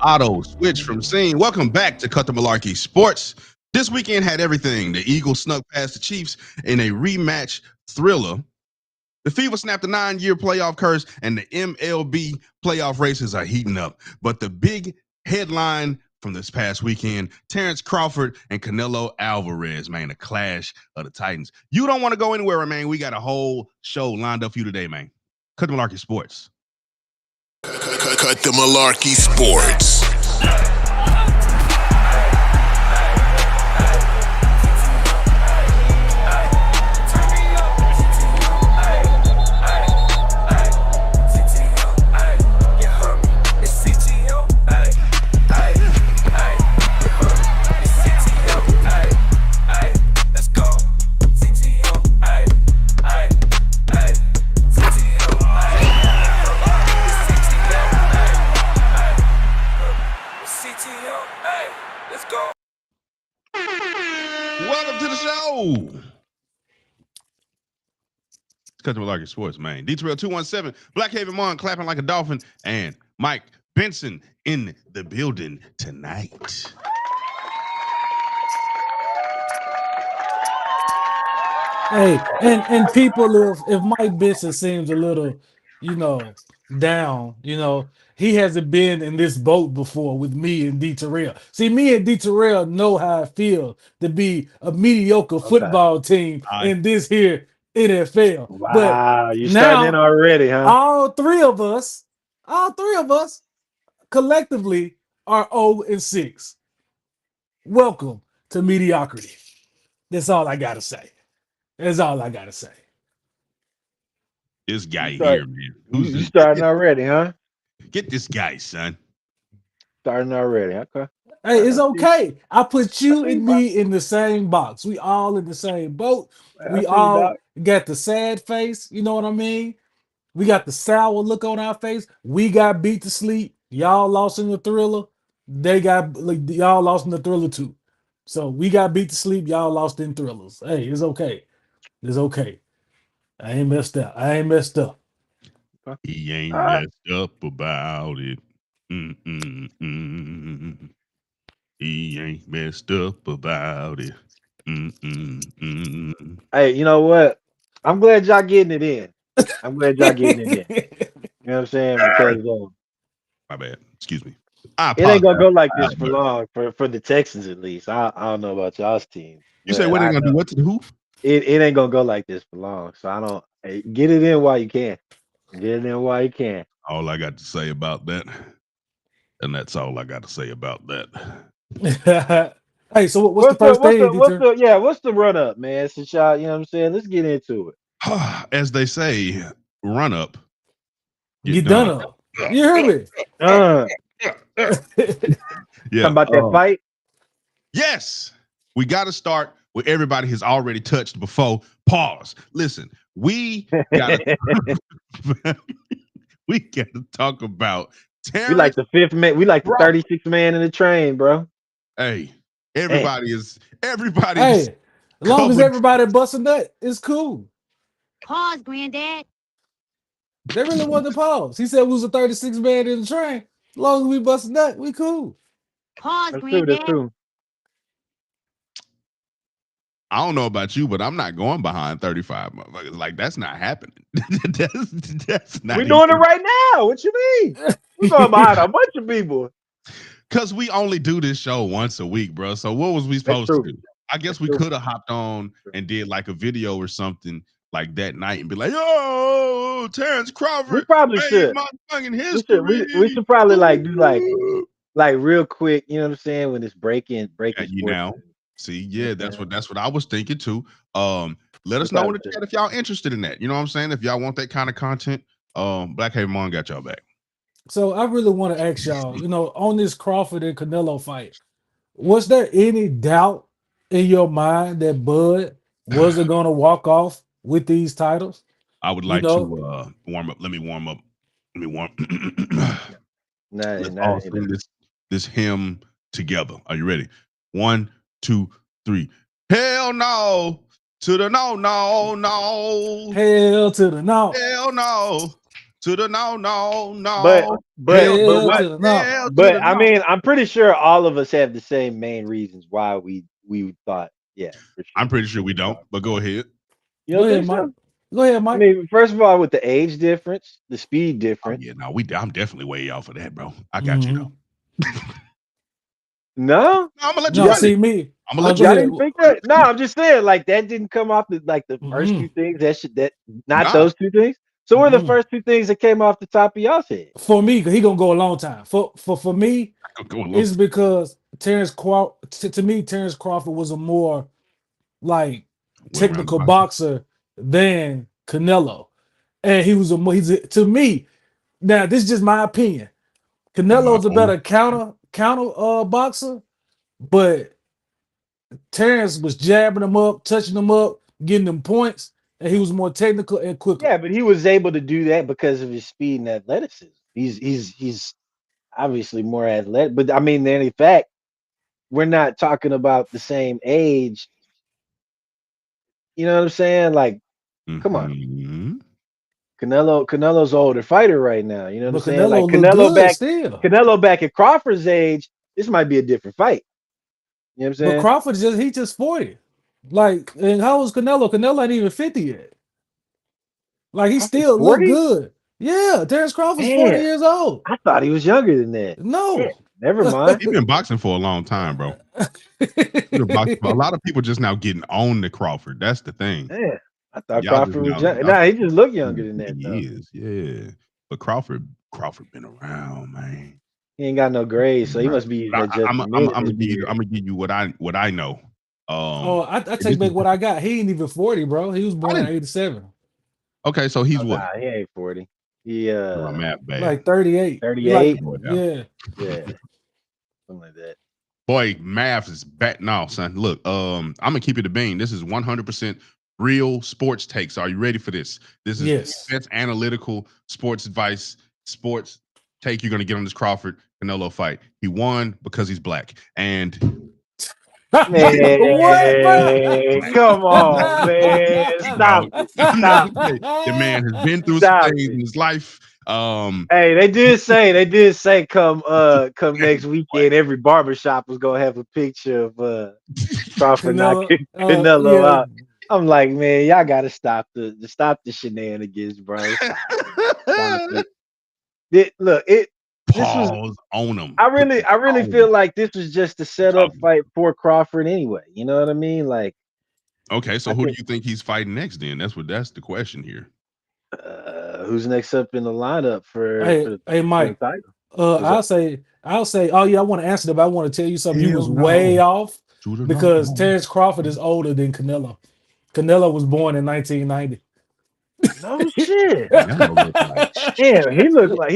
Auto switch from scene. Welcome back to Cut the Malarkey Sports. This weekend had everything. The Eagles snuck past the Chiefs in a rematch thriller. The FIFA snapped the 9-year playoff curse, and the MLB playoff races are heating up. But the big headline from this past weekend, Terrence Crawford and Canelo Alvarez, man, a clash of the Titans. You don't want to go anywhere, man. We got a whole show lined up for you today, man. Cut the Malarkey Sports. Cut the Malarkey Sports. Welcome to the show. Cut the Malarkey Sports, man. D-Trail 217, Black Haven Mon clapping like a dolphin, and Mike Benson in the building tonight. Hey, and people, if Mike Benson seems a little, down, he hasn't been in this boat before with me and D Terrell. See, me and D Terrell know how I feel to be a mediocre football team in this here NFL. Wow, but you starting in now already, huh? all three of us collectively are 0-6. Welcome to mediocrity. That's all I gotta say. That's all I gotta say. This guy here, man. You starting already, huh? Get this guy, son. Starting already. Okay. Hey, it's okay. I put you and me in the same box. We all in the same boat. We all got the sad face. You know what I mean? We got the sour look on our face. We got beat to sleep. Y'all lost in the thriller. Y'all lost in the thriller too. So we got beat to sleep. Y'all lost in thrillers. Hey, it's okay. It's okay. I ain't messed up. He ain't messed up about it. Mm-mm-mm. He ain't messed up about it. Mm-mm-mm. Hey, you know what? I'm glad y'all getting it in. You know what I'm saying? Because My bad. Excuse me. it ain't gonna go like this for long for the Texans at least. I don't know about y'all's team. You say what ain't gonna do what to the who? It ain't gonna go like this for long. So I don't get it in while you can. Get it in while you can. All I got to say about that, and that's all I got to say about that. Hey, so what's the first thing? What's the run up, man? Since y'all, you know what I'm saying? Let's get into it. As they say, run up. Get done up. You heard me? Yeah. Talking about that fight? Yes. We got to start where everybody has already touched before. Pause. Listen, we got to talk about Terrence. We like the fifth man. We like the 36th man in the train, bro. Hey, everybody is. Hey, as long as everybody busting nut, it's cool. Pause, granddad. They really want to pause. He said we was a 36 man in the train. As long as we busting nut, we cool. Pause, granddad. That's true. I don't know about you, but I'm not going behind 35 motherfuckers. Like, that's not happening. that's not. We're doing it right now. What you mean? We're going behind a bunch of people. Because we only do this show once a week, bro. So what was we supposed to do? I guess we could have hopped on and did like a video or something like that night and be like, "Yo, Terrence Crawford." We probably should. We should probably like do like real quick. You know what I'm saying? When it's breaking. You know. See, yeah, that's what I was thinking too. Let us know in the chat if y'all interested in that. You know what I'm saying? If y'all want that kind of content, Black Haven Mon got y'all back. So I really want to ask y'all, on this Crawford and Canelo fight, was there any doubt in your mind that Bud wasn't going to walk off with these titles? I would like to warm up. Let me warm up. Let's all sing this hymn together. Are you ready? 1, 2, 3. Hell no to the no. Hell to the no. Hell no To the no, no, But no. but Hell to the but Hell what? to what? the no. Hell to But the I no. mean, I'm pretty sure all of us have the same main reasons why we thought, yeah, for I'm sure. pretty sure It we was don't, Crawford. but go ahead. You Go don't ahead, think Mike. so? Go ahead, I Mike. mean, first of all, with the age difference, the speed Oh difference. yeah, no, I'm definitely way off of that, bro. I got you Hmm. though. No, No, I'm gonna let you No, y'all, finish. see me. I'm gonna let Go you y'all ahead. finish. didn't think that. No, I'm just saying, like that didn't come off like the first Mm-mm, two things. That not Nah, those two things. So what are the mm-mm. first two things that came off the top of y'all's head? For me, 'cause he gonna go a long time. For me, I could go along. it's because to me, Terrence Crawford was a more like Well rounded technical boxer. boxer than Canelo, and he was a more to me. Now, this is just my opinion. Canelo's a No. better counter boxer, but Terrence was jabbing him up, touching him up, getting them points, and he was more technical and quicker. Yeah, but he was able to do that because of his speed and athleticism. He's obviously more athletic, but I mean, in fact, we're not talking about the same age. You know what I'm saying? Like, come on, Hmm. Canelo's an older fighter right now. You know what I'm But saying? Like Canelo looked good still. Canelo back at Crawford's age, this might be a different fight. You know what I'm But saying? Crawford just 40. Like, and how old is Canelo? Canelo ain't even 50 yet. Like he Crawford's still look 40? good. Yeah, Terrence Crawford's 40 Man, years old. I thought he was younger than that. Yeah, No. never mind. He's been boxing for a long time, bro. He's been boxing for a lot of people just now getting on to Crawford. That's the thing. Yeah, I thought Y'all just Crawford was now young. y'all Nah, he think just looked younger than that though. he is, yeah. But Crawford been around, man. He ain't got no grades, so he Right. must be using But that Justin Min in I'm his gonna give you beard. what I know. Oh, I And this take is back what I got. He ain't even 40, bro. He was I born in didn't 87. okay, so he's Oh what? nah, he ain't 40. He My math bad. Like 38. Like, 38. Boy, yeah. yeah. Yeah, something like that. Boy, math is back now, son. Look, I'm gonna keep it a bean. This is 100% real sports takes. Are you ready for this? This is Yes. defense analytical sports advice, sports take you're gonna get on this Crawford Canelo fight. He won because he's black. And What, bro? Man, come on, man. you know, Stop it. I'm not Stop gonna it. say the man has been through some Stop things in it. his life. Hey, they did say come next weekend, every barbershop was gonna have a picture of Crawford Canelo. knocking Canelo Yeah. out. I'm like, man, y'all gotta stop the shenanigans, bro. Stop it. Look, this was Pause on him. Put the I really pause feel like this was just a setup on. fight for Crawford anyway. You know what I mean? Like Okay, I so who do think you think he's fighting next? Then that's the question here. who's next up in the lineup Hey, hey, for the Mike. title? What's up? I'll say. Oh yeah, I want to answer that, but I want to tell you something. You Hell was way no. off Judah, no, because no. Terrence Crawford is older than Canelo. Canelo was born in 1990. No shit. Canelo look like Damn, shit, he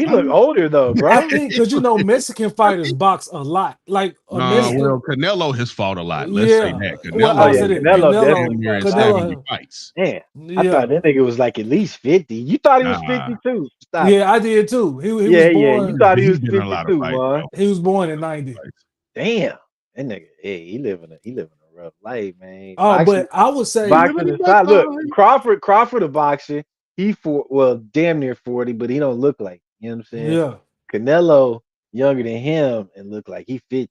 look son. older though, I bro. think because Mexican fighters box a lot. Like a No, Mexican, well, Canelo has fought a lot. Let's say yeah. that Well, Oh I'll yeah, say Canelo that is Canelo Canelo, definitely damn near fought at a lot. 70 Canelo, fights. Damn, I thought yeah, that nigga was like at least 50. You thought he was Nah, 52. Stop it. yeah. I did too. He was Yeah, yeah. You born. thought he he was been in a lot of 52, fights, man. bro. He was born in 90. Fights. Damn. That nigga, hey, he living a rough life, man. Oh, but I would He say, living Boxing the best aside, look, life. Crawford a boxer. Well, damn near 40, but he don't look like, you know what I'm saying? yeah, Canelo younger than him and look like he 50.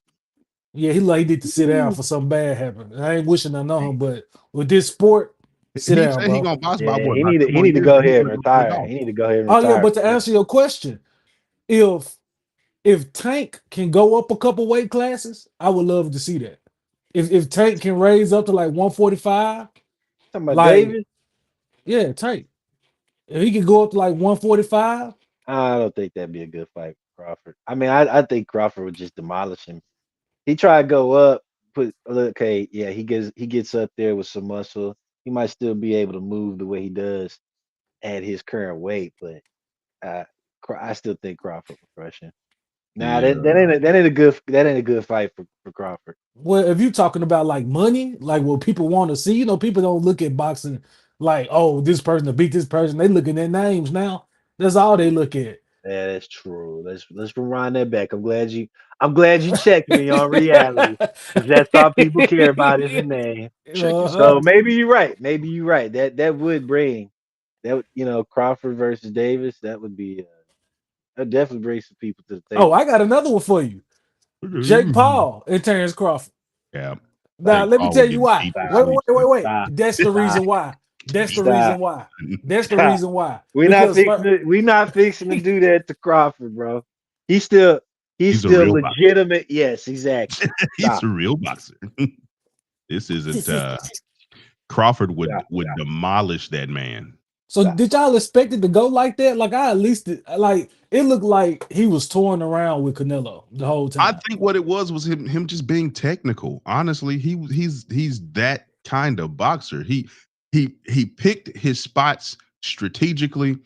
yeah. He need to sit down for something bad happen. I ain't wishing that on him, but with this sport, sit He down, said he bro. gonna box about Yeah, what, about two he more need to years, go and he's ahead and gonna go straight retire. off. He need to go ahead and Oh yeah, retire but to for real. answer your question, if Tank can go up a couple weight classes, I would love to see that. If Tank can raise up to like 145, Talking about like Davis, yeah, Tank. If he can go up to like 145, I don't think that'd be a good fight for Crawford. I mean, I think Crawford would just demolish him. He try to go up, okay, yeah, he gets up there with some muscle. He might still be able to move the way he does at his current weight, but uh, I still think Crawford will crush him. Nah, Yeah. that ain't a good fight for Crawford. well, if you talking about like money, like what people want to see, people don't look at boxing like, oh, this person to beat this person. They looking at names now. That's all they look at. Yeah, that's true. Let's rewind that back. I'm glad you checked me on reality because that's all people care about is a name. Check Uh-huh. So yourself. maybe you're right. Maybe you're right. That would bring That would, Crawford versus Davis. That would be. That definitely bring some people to the Oh, table. I got another one for you. Jake Paul and Terrence Crawford. Yeah, Now, Jake let me Paul would tell you get why. beat to Wait, Stop. wait, sleep. wait, wait. Stop. That's the Stop. reason why. That's the Stop. reason why. That's the Stop. reason why. We're not Because fixing to. We're not fixing to do that to Crawford, bro. He's still. He's He's a still real boxer. legitimate. Yes, exactly. He's Stop. a real boxer. This isn't. so Crawford Stop. would demolish that man. Stop. did y'all expect it to go like that? Like I at least like it looked like he was touring around with Canelo the whole I time. think what it was him just being technical. Honestly, he's that kind of boxer. He picked his spots strategically.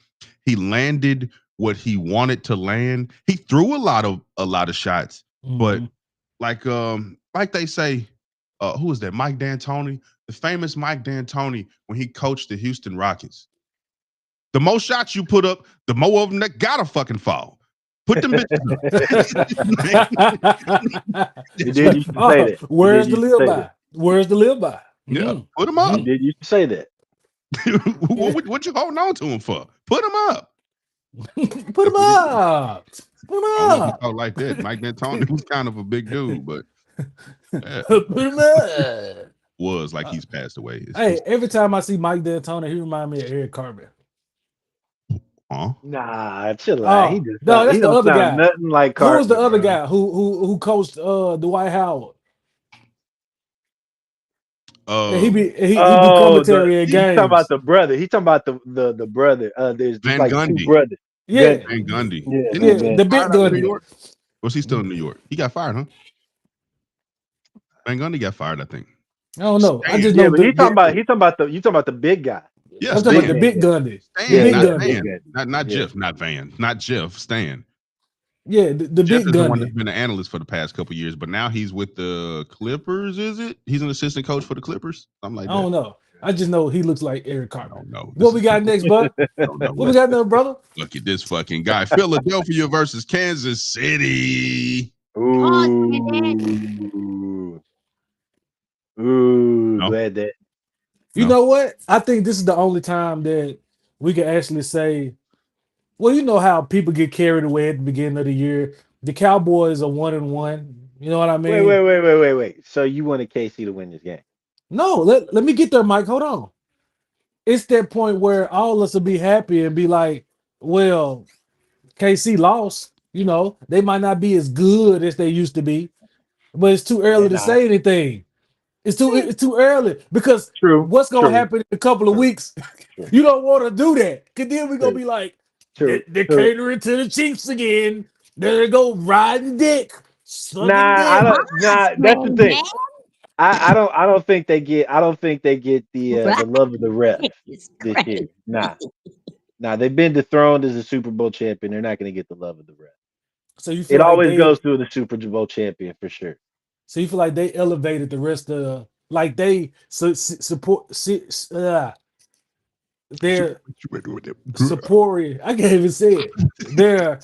He landed what he wanted to land. He threw a lot of shots, but Mhm. like they say, who is that? Mike D'Antoni, the famous Mike D'Antoni when he coached the Houston Rockets. The more shots you put up, the more of them that gotta fucking fall. Put them bitches up. He That's did what. used to say Oh, that. He did where's the used to live say by? that. Where's the live by? Yeah, Mhm. put them He up. Mhm. did used to say that. what you holding on to him for? Put them up. Put him That's what he did. up. Put him I don't know if he up. talked like that. Mike D'Antoni was kind of a big dude, but yeah, Put him up. was like Uh, he's passed away. It's hey, every time I see Mike D'Antoni, he remind me of Eric Carmen. huh? Nah, chill out. He Oh just no, sound. He that's the don't other sound guy. nothing like Who was the Cartman, other bro. guy who coached Dwight Howard? And Uh, he do Oh, commentary at he talking about games. the brother. He talking about the brother. There's Van like two Gundy. brothers. Yeah, Gundy. Van Gundy. Yeah, Didn't he Van just yeah, get the Gundy. big fired out of New Gundy. York? Was he still in New York? He got fired, huh? Van Gundy got fired, I think. I don't know. I Stan. just Yeah, know but he talking about the big guy, Yeah, I'm the talking about big the Stan. man big Gundy. Gundy. The Stan, big not Yeah, Gundy. big Van. Gundy. Not Yeah. Jeff, not Van. Not Jeff, Stan. Yeah, the Jeff big is the one that's Gundy. been an analyst for the past couple years, but now he's with the Clippers, is it? He's an assistant coach for the Clippers? Something like I that. don't know. I just know he looks like Eric I Cartman. don't know. What we got next, bud? I don't know What we what got next, brother? look at this fucking guy. Philadelphia versus Kansas City. Pause, granddad. Ooh. Ooh. No, Glad that. You no. know what? I think this is the only time that we can actually say, well, you know how people get carried away at the beginning of the year. The Cowboys are 1-1. You know what I Wait, mean? wait, wait, wait, wait, wait. So you wanted KC to win this game? No, let me get there, Mike. Hold on. It's that point where all of us will be happy and be like, well, KC lost. You know, they might not be as good as they used to be, but it's too They're early to not. say anything. It's too early because True. what's gonna True. happen in a couple of True. weeks? True. You don't want to do that. Cause then we're gonna True. be like, True. they're True. catering to the Chiefs again. There they go riding dick, sucking Nah, I dick. don't. Nah, Pause, that's the thing. granddad. I don't think they get. I don't think they get the love of the ref It's this year. crazy. Nah. Nah. They've been dethroned as a Super Bowl champion. They're not going to get the love of the ref. So you feel It like always they goes through the Super Bowl champion for sure. so you feel like they elevated the rest of like they support their support. I can't even say it. Their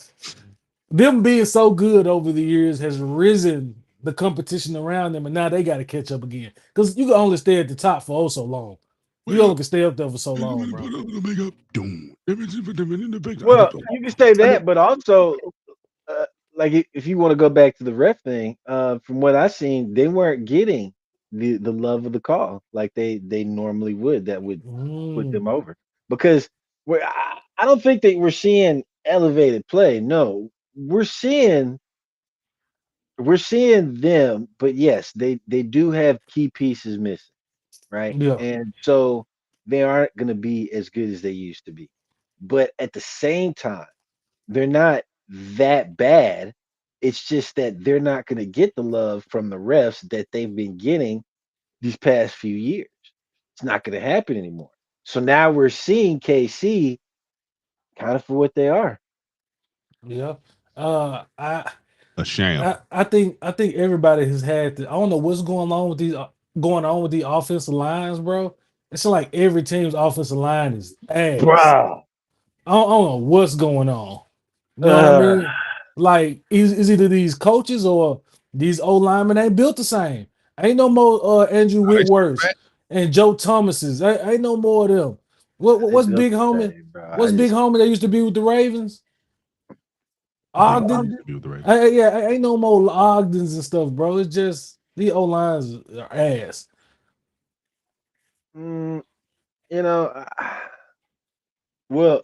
them being so good over the years has risen the competition around them, and now they got to catch up again. Because you can only stay at the top for oh so long. You only can stay up there for so long, bro. Well, you can say that, but also, uh, like if you want to go back to the ref thing, from what I seen, they weren't getting the love of the call like they normally would. That would put them Mm, over because I don't think that we're seeing elevated play. No, we're seeing them, but yes, they do have key pieces missing, right? yeah, And so they aren't going to be as good as they used to be. But at the same time, they're not that bad. It's just that they're not going to get the love from the refs that they've been getting these past few years. It's not going to happen anymore. So now we're seeing KC kind of for what they are. yeah. Uh, I A sham. I think everybody has had to. I don't know what's going on with the offensive lines, bro. It's like every team's offensive line is ass. Bruh. I don't know what's going on. You know what I Uh, mean? Like, is either these coaches or these old linemen ain't built the same. Ain't no more Andrew Are they still Whitworths fat? and Joe Thomases. Ain't no more of them. What's It's up big to homie? say, bro. What's big homie that used to be with the Ravens? I think he Ogden. used to be with the Ravens. Ain't no more Ogdens and stuff, bro. It's just the O lines are ass. mm, you know, well,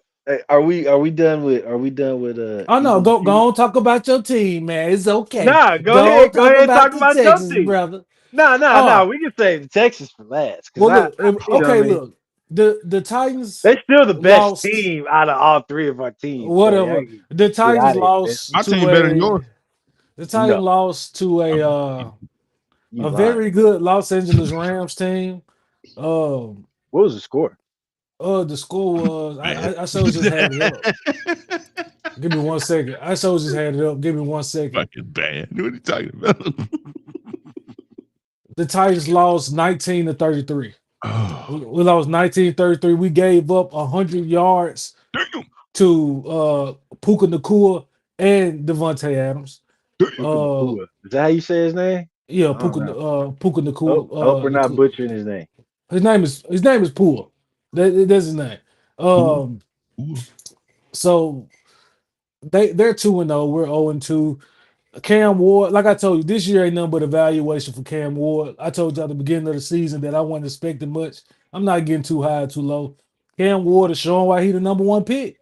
are we done with Oh no, Eagles go Chiefs? on, talk about your team, man. It's okay. Nah, go Go ahead. Go talk ahead and about talk the about your Texans, team. brother. No. Oh, We can save the Texas for last because well, look, you know what I okay, mean. look. The Titans They're still the best lost. team out of all three of our teams. So yeah, Whatever. The get Titans out of here, man. lost My to team better than yours. the Titans No, lost to you a lying. very good Los Angeles Rams team. Um, What was the score? the score was Bad. I so just had it up. Give me 1 second. I so just had it up. Give me 1 second. Fucking bad. What are you talking about? The Titans lost 19-33. Oh, We lost 19-33. We gave up 100 yards damn. to Puka Nakua and Devontae Adams. Damn. Puka Uh, Nakua. Is that how you say his name? yeah, I don't know. Puka Hope we're not Nakua. butchering his name. His name is Pua. That's his name. Ooh, Um, ooh. so they're 2-0. We're 0-2. Cam Ward, like I told you, this year ain't nothing but evaluation for Cam Ward. I told you at the beginning of the season that I wasn't expecting much. I'm not getting too high or too low. Cam Ward is showing why he the number one pick.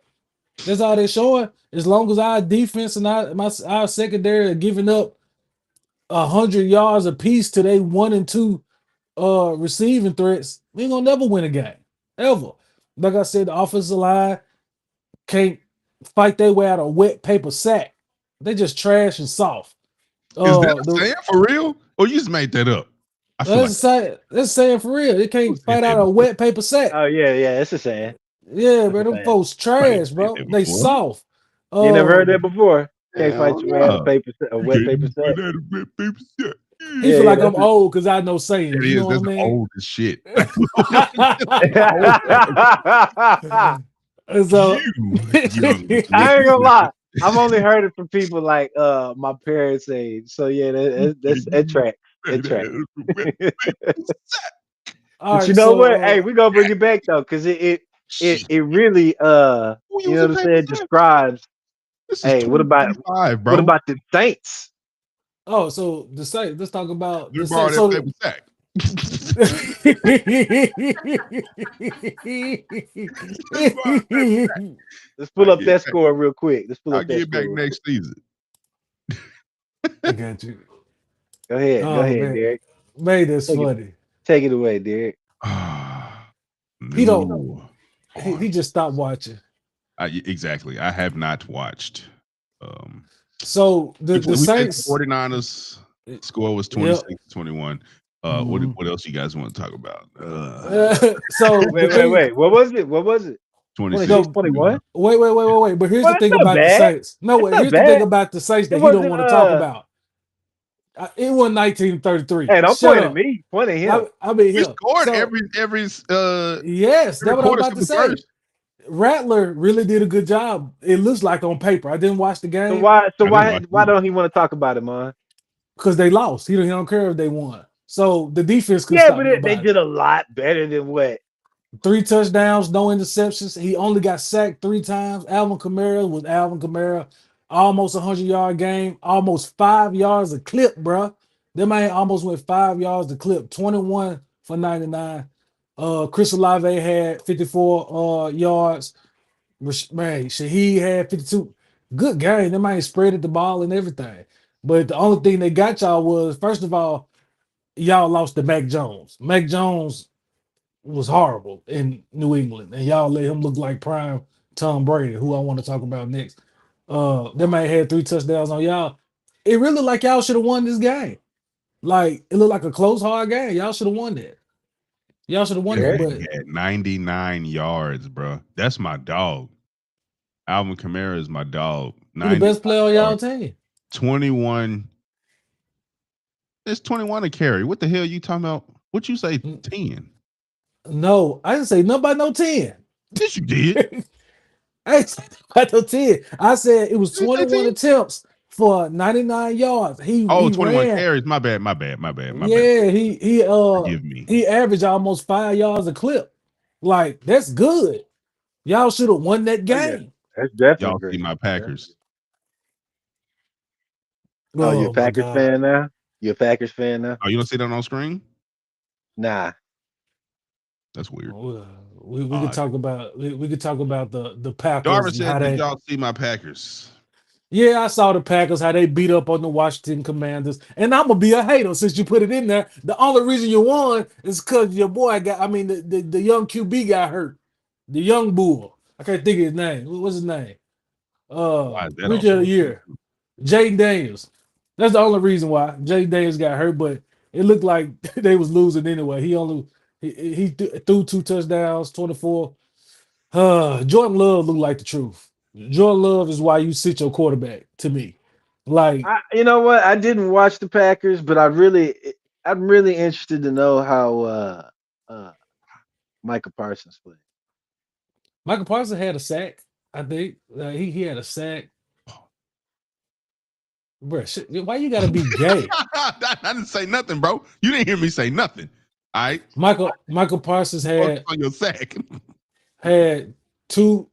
That's all they're showing. As long as our defense and our secondary are giving up 100 yards apiece to they 1 and 2 receiving threats, we ain't gonna never win a game. Ever. Like I said, the offensive line can't fight their way out of a wet paper sack. They just trash and soft. Is that a The saying for real? Or you just made that up? I feel like That's saying for real. It who can't said fight that out of a before? wet paper sack. Oh yeah, it's a saying. Yeah, It's bro. a Them saying. folks Somebody trash, said bro. that They before. soft. You never heard that Um, before? Can't fight Hell your way out no. of a You wet can't paper even find sack. out a red paper shot. he Yeah, feel yeah, like I'm that's old because I know sayings. That You is, know what I that's mean? old as shit. Old ass. it. And so You young I ain't gonna listener. lie. I've only heard it from people like my parents' age. So yeah, You that's can't it even track. It find track. out a red paper shot. all But you right, know what? so Hey, we gonna bring it back though, because Shit. it really Who you know using what I'm paper saying, shot? describes This is hey, 2025, what bro. about the Saints? so the Saints, let's talk about They the borrow Saints. that So paper sack. They borrow that paper sack. Let's I pull up get that back. score real quick. Let's pull I'll up that get score back real quick. next season. I got you. Go Oh ahead, man, Derek. that's Take it funny. take it away, Derek. He don't. New He on. just stopped watching. Exactly. I have not watched. Um, So the we said the Saints. 49ers score was Yep. 26-21. Mhm. What else you guys want to talk about? So the thing, Wait. What was it? What was it? 26 26, no, 21? 21. wait. But here's Well, the that's thing not about the bad. Saints. No, It's wait. not Here's the thing bad. about the Saints It that he don't wasn't want to talk about. It wasn't 1933. hey, don't Shut point at up. me. Point at him. I mean We him. scored So yes, every that's what I'm quarter about except to the say. first. Rattler really did a good job. It looks like on paper. I didn't watch the So game why so I didn't why watch why it. don't he want to talk about it, man? because they lost. He don't care if they won. So the defense couldn't Yeah, stop but they nobody. did a lot better than what. 3 touchdowns, no interceptions. He only got sacked 3 times. Alvin Kamara was Alvin Kamara. Almost 100-yard game, almost 5 yards a clip, bruh. That man almost went 5 yards a clip, 21 for 99. Chris Olave had 54 yards. Man, Shaheed had 52. Good game. That man spread the ball and everything. But the only thing they got y'all was, first of all, y'all lost to Mac Jones. Mac Jones was horrible in New England, and y'all let him look like prime Tom Brady, who I want to talk about next. That man had 3 touchdowns on y'all. It really looked like y'all should have won this game. Like it looked like a close, hard game. Y'all should have won that. Y'all should have won That that. Derek? man But had 99 yards, bro. That's my dog. Alvin Kamara is my dog. he the 99 best player on y'all yards. team. 21. It's 21 to carry. What the hell you talking about? What you say 10? No, I didn't say nobody no 10. Yes, you did. I ain't say nobody no 10. I said it was Did you say 21 10? attempts for 99 yards. Oh, He 21 ran. carries. My bad. Yeah, Forgive me. he averaged almost 5 yards a clip. Like, that's good. Y'all should have won that Oh yeah, game. that's definitely Y'all see great. my Packers. Oh, you a Oh my Packers God. fan now? You a Packers fan now? Oh, you don't see that on screen? Nah. That's weird. Well, we could Odd. talk about we could talk about the Darvin Packers and how said, "Did they. y'all see my Packers?" Yeah, I saw the Packers how they beat up on the Washington Commanders, and I'm gonna be a hater since you put it in there. The only reason you won is because your boy got. I mean, the young QB got hurt. The young bull. I can't think of his name. What's his name? Why is that Rookie of also the a thing? year, Jaden Daniels. That's the only reason why Jaden Daniels got hurt. But it looked like they was losing anyway. He threw 2 touchdowns, 24. Jordan Love looked like the truth. Jordan Love is why you sit your quarterback to me. Like You know what? I didn't watch the Packers, but I'm really interested to know how uh Michael Parsons played. Michael Parsons had a sack. I think he had a sack. Bro, shit, why you gotta be gay? I didn't say nothing, bro. You didn't hear me say nothing. All right, Michael Parsons focus on your sack. had two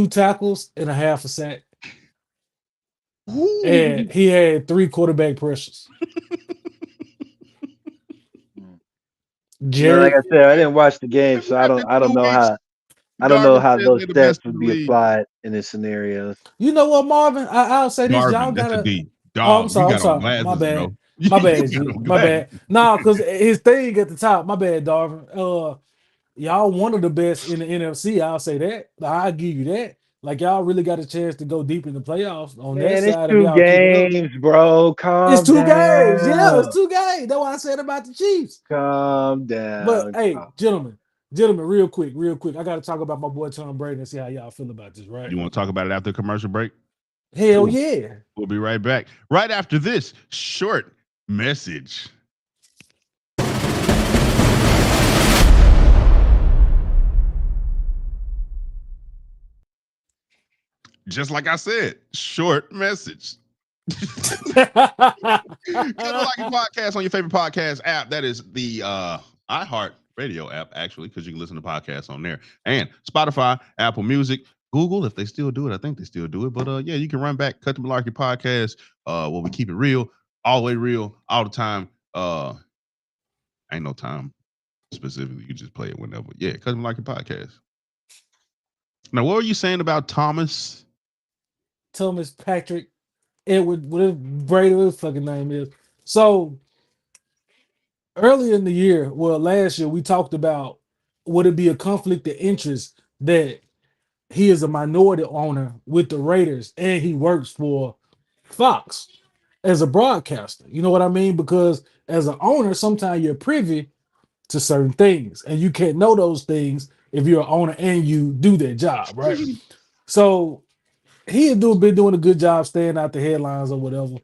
tackles and a half a sack, and Ooh. he had 3 quarterback pressures. Mm. You know, like Jerry, I said, I didn't watch the game, so After I don't 2 know weeks, I don't know Darvin how said those they're the stats best in would the be league. applied in this scenarios. you know what, Marvin? I'll say this: y'all Darvin, that's a gotta. D. Oh, I'm Dog, you sorry. I'm got on sorry. My glasses, bad. bro. My You bad, got G. on My bad. glasses. Nah, because his thing at the top. My bad, Darvin. Y'all one of the best in the NFC. I'll say that. I'll give you that. Like y'all really got a chance to go deep in the playoffs on that Man, it's side if two y'all keep it up. games, bro. It's Calm 2 games. Yeah, it's down. 2 games. That's what I said about the Chiefs. Calm But down. hey, gentlemen, real quick. I got to talk about my boy Tom Brady and see how y'all feel about this, right? You want to talk about it after the commercial break? Hell Cool. yeah. We'll be right back. Right after this short message. Just like I said, short message. Cut the Lucky Podcast on your favorite podcast app. That is the iHeart Radio app, actually, because you can listen to podcasts on there. And Spotify, Apple Music, Google, if they still do it. I think they still do it. But yeah, you can run back, Cut the Malarkey Podcast, where we keep it real, all the way real, all the time. Ain't no time specifically. You just play it whenever. Yeah, Cut the Malarkey Podcast. Now, what were you saying about Thomas? Thomas Patrick Edward, whatever Brady, what his fucking name is. So earlier in the year, well, last year, we talked about would it be a conflict of interest that he is a minority owner with the Raiders and he works for Fox as a broadcaster. You know what I mean? Because as an owner, sometimes you're privy to certain things, and you can't know those things if you're an owner and you do that job, right? So he had been doing a good job staying out the headlines or whatever.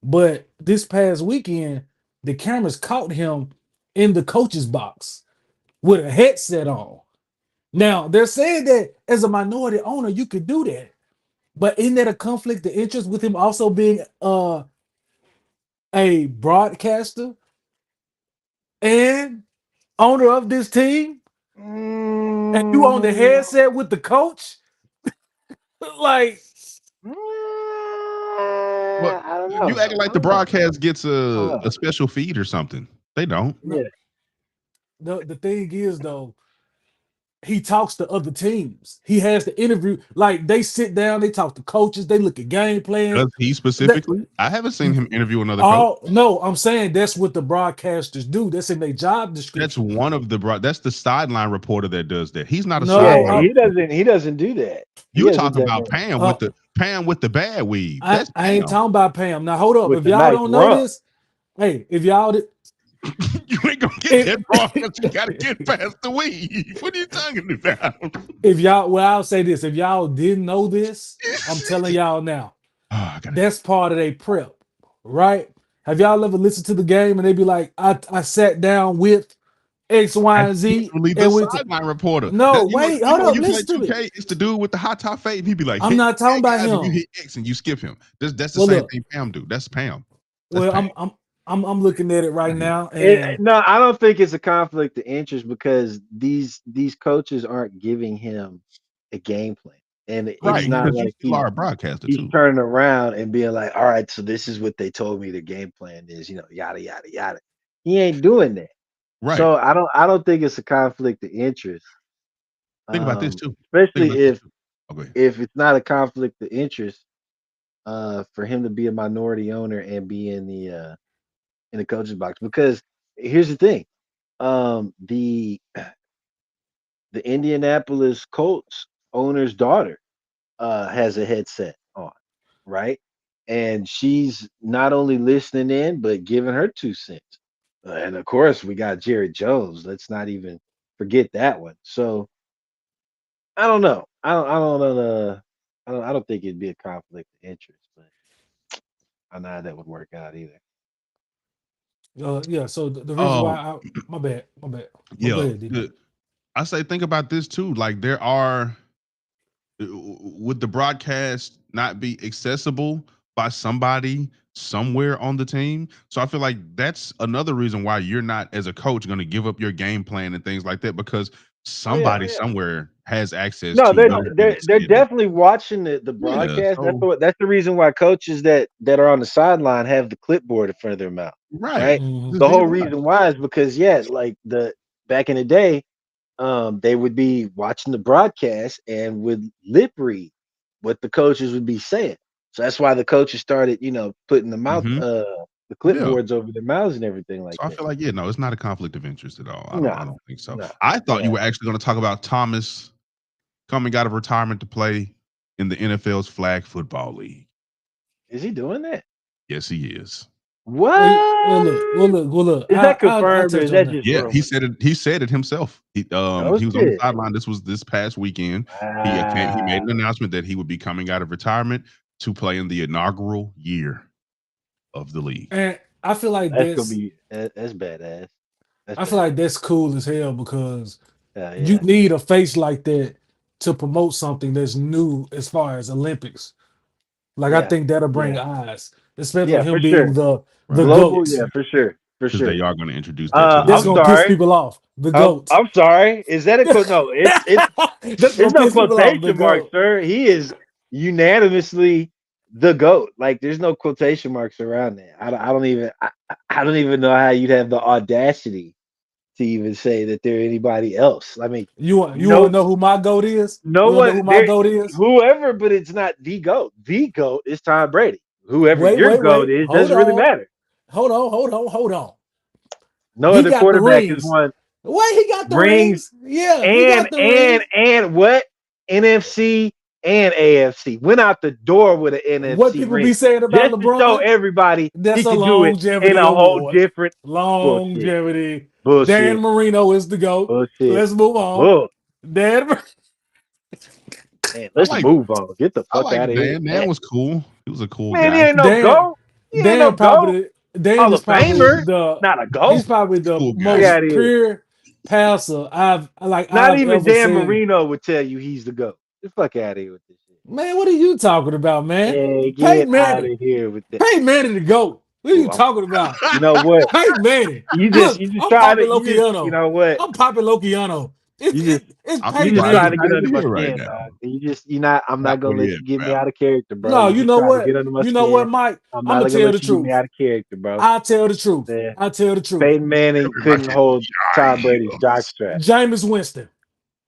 But this past weekend, the cameras caught him in the coach's box with a headset on. Now they're saying that as a minority owner, you could do that. But isn't that a conflict of interest with him also being a broadcaster and owner of this team? And you on the Mm, headset with the coach? Like, But I don't you know. acting I like the don't know. broadcast gets I don't a know. special feed or something. They don't. no, Yeah. the thing is though, he talks to other teams. He has to interview, like they sit down, they talk to coaches, they look at game plans. Does he That specifically? I haven't seen him interview another coach. all no, I'm saying that's what the broadcasters do. That's in their job That's description. one of the that's the sideline reporter that does that. He's not a Yeah, No, sideline I'm reporter. he doesn't do that. He You hasn't talking done about that Pam with the bad weave. I, That's I ain't Pam. talking about Pam. Now hold up. with If the y'all nice don't know rump. this, hey, if y'all You ain't gonna get if, that far because you gotta get past the weave. What are you talking about? if y'all well, I'll say this. If y'all didn't know this, I'm telling y'all now. Oh, I gotta That's part of their prep, right? Have y'all ever listened to the game and they be like, I sat down with X, Y, That's and Z, literally the and went to sideline reporter. no, That wait, you hold know when up, you play listen to me. 2K, it's the dude with the high top fade, and he'd be like, I'm hit not talking that about guys, and you him. hit X and you skip him. That's the Well, same look, thing Pam do. That's Pam. That's well, Pam. I'm looking at it right now, and No, I don't think it's a conflict of interest because these coaches aren't giving him a game plan, and it's Right, not because you like still are a broadcaster he's too. turning around and being like, "All right, so this is what they told me the game plan is," yada yada yada. He ain't doing that, Right. so I don't think it's a conflict of interest. Think about this too. Think Especially about this too. Okay. if it's not a conflict of interest, for him to be a minority owner and be in the coach's box. Because here's the thing, the Indianapolis Colts owner's daughter has a headset on, right? And she's not only listening in but giving her 2 cents. And of course, we got Jerry Jones. Let's not even forget that one. So I don't know. I don't think it'd be a conflict of interest, but I don't know how that would work out either. yeah. So the reason why Um, my bad, my bad. But go yeah. ahead, D. I say think about this too. Like there are would the broadcast not be accessible by somebody somewhere on the team? So I feel like that's another reason why you're not, as a coach, going to give up your game plan and things like that, because Oh yeah. somebody somewhere has access No, to they're everything they're that's they're said. definitely watching the Yeah. broadcast. So That's the reason why coaches that are on the sideline have the clipboard in front of their mouth, right, right? Mhm. just The need whole to watch. reason why is because like the back in the day, they would be watching the broadcast and would lip read what the coaches would be saying. So that's why the coaches started, putting Hmm. the Yeah. clipboards over their mouths and everything like So I that. feel like no, it's not a conflict of interest at all. I No, don't think so. no, I thought you yeah. were actually going to talk about Thomas coming out of retirement to play in the NFL's flag football league. Is he doing that? Yes, he is. Well, What? look, well, look, well, look. Is that I'll confirmed or touch is on that that. just Yeah, he rumor? said it. He said it himself. Oh He was on the shit! sideline. This was this past weekend. He made an Wow, announcement that he would be coming out of retirement to play in the inaugural year of the league. And I feel like that's gonna be that's badass. That's badass. that's cool as hell because you Yeah, need a face like that to promote something that's new as far as Olympics. Like I yeah, think that'll bring yeah, eyes, especially yeah, him for being sure. the Right. Global, goat. yeah, for Because they sure. are going to introduce that to the That's I'm league. gonna piss sorry. people off. The goat. I'm sorry. Is that a quote? No, That's it's gonna no piss people off. The quotation marks, goat. sir. He is unanimously the goat. Like, there's no quotation marks around that. I don't even know how you'd have the audacity to even say that there anybody else. I mean, You want to no, know who my goat is? no You want to know one who my there, goat is? whoever, but it's not the goat. The goat is Tom Brady. Whoever Wait, your wait, goat wait. is Hold doesn't really on. matter. Hold on. No He other got the quarterback has rings. won Wait, he got the rings rings. Yeah, he and got the and rings. and what NFC and AFC went out the door with an What NFC people be ring saying about just to show LeBron? everybody That's he a could do it in longevity a whole award. different bullshit, Longevity. Dan bullshit, Marino is the GOAT. bullshit, Let's move on. bull. Dan Man, I let's like move on. Get the I fuck like out of here with Dan. Dan that. was cool. He was a cool Man, he guy. ain't no Dan go. He ain't no Dan go. probably Dan Hall is of probably Famer, the not a he's go. probably He's a the cool Fuck guy. most out of here. pure passer Not I've even ever Dan seen. Marino would tell you he's the go. Get the fuck out of here with this shit. Man, what are you talking about, man? Hey, get Peyton out Manning. of here with that. Peyton Manning the GOAT. What are you Oh, talking about? you know what? Peyton Manning. Look, You just I'm trying popping to you Lokiano. know what? I'm popping Lokiano. You just It's I'm you Peyton just surprised trying he's to Manning. not get under even my here right skin, now. dog. You're not. I'm Not not where gonna he let at, you get me pal. out of character, bro. No, You you just know trying to what? get under my You know what, skin. Mike? I'm I'm not gonna gonna tell let the you get me truth. out of character, bro. I'll tell the truth. Man, I'll tell the truth. Peyton Manning Everybody couldn't hold Tom Brady's giants. jockstrap. Jameis Winston.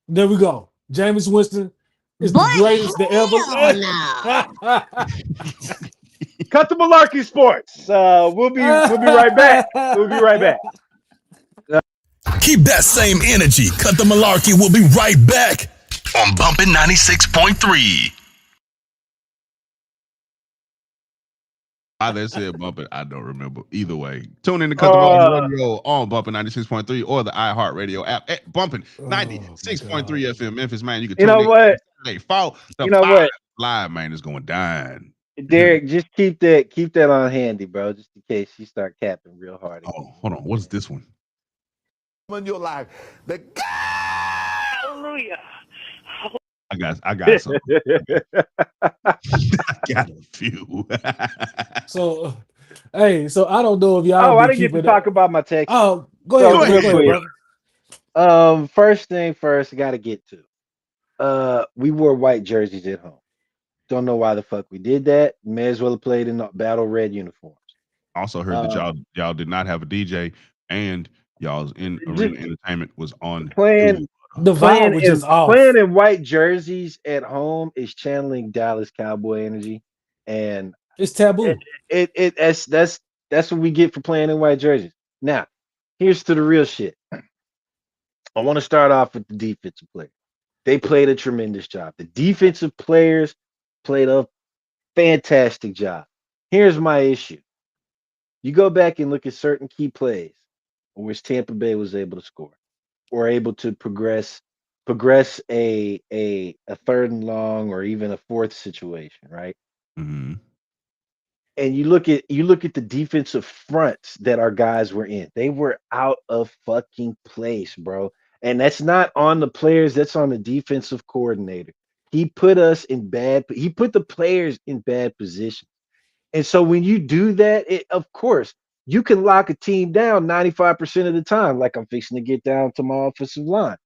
There we go. Jameis Winston is Boy, the greatest to ever. hell no. Cut the Malarkey Sports. We'll be right back. We'll be right back. Keep that same energy. Cut the Malarkey. We'll be right back on Bumpin' 96.3. Why they said bump it, I don't remember. Either way, tune in to Cut the Ball Uh, Radio on Bumping 96.3 or the iHeartRadio app at Bumping Oh my 96.3 god. FM Memphis, man. You can you tune know in. what? Hey, fall the You know five what? live, man, is going down. Derek, just keep that on handy, bro, just in case you start capping real hard again. Oh, hold on. What's this one? In your life, the I got something. I got a few. So Hey, so I don't know if y'all Oh, I been didn't get to keeping it. talk about my Texans. Oh, go So ahead, Go bro. real Go ahead, ahead, quick, brother. brother. first thing first, I got to get to. We wore white jerseys at home. Don't know why the fuck we did that. May as well have played in the battle red uniforms. Also heard that Um, y'all did not have a DJ and y'all's in just arena entertainment was on too. playing The vibe playing was in just off. playing in white jerseys at home is channeling Dallas Cowboy energy, and It's it taboo. that's what we get for playing in white jerseys. Now, here's to the real shit. I want to start off with the defensive players. They played a tremendous job. The defensive players played a fantastic job. Here's my issue. You go back and look at certain key plays in which Tampa Bay was able to score or able to progress a third and long or even a fourth situation, right? Mm-hmm. And you look at the defensive fronts that our guys were in. They were out of fucking place, bro. And that's not on the players, that's on the defensive coordinator. He put the players in bad position. And so when you do that, of course, you can lock a team down 95% of the time, like I'm fixing to get down to my offensive line.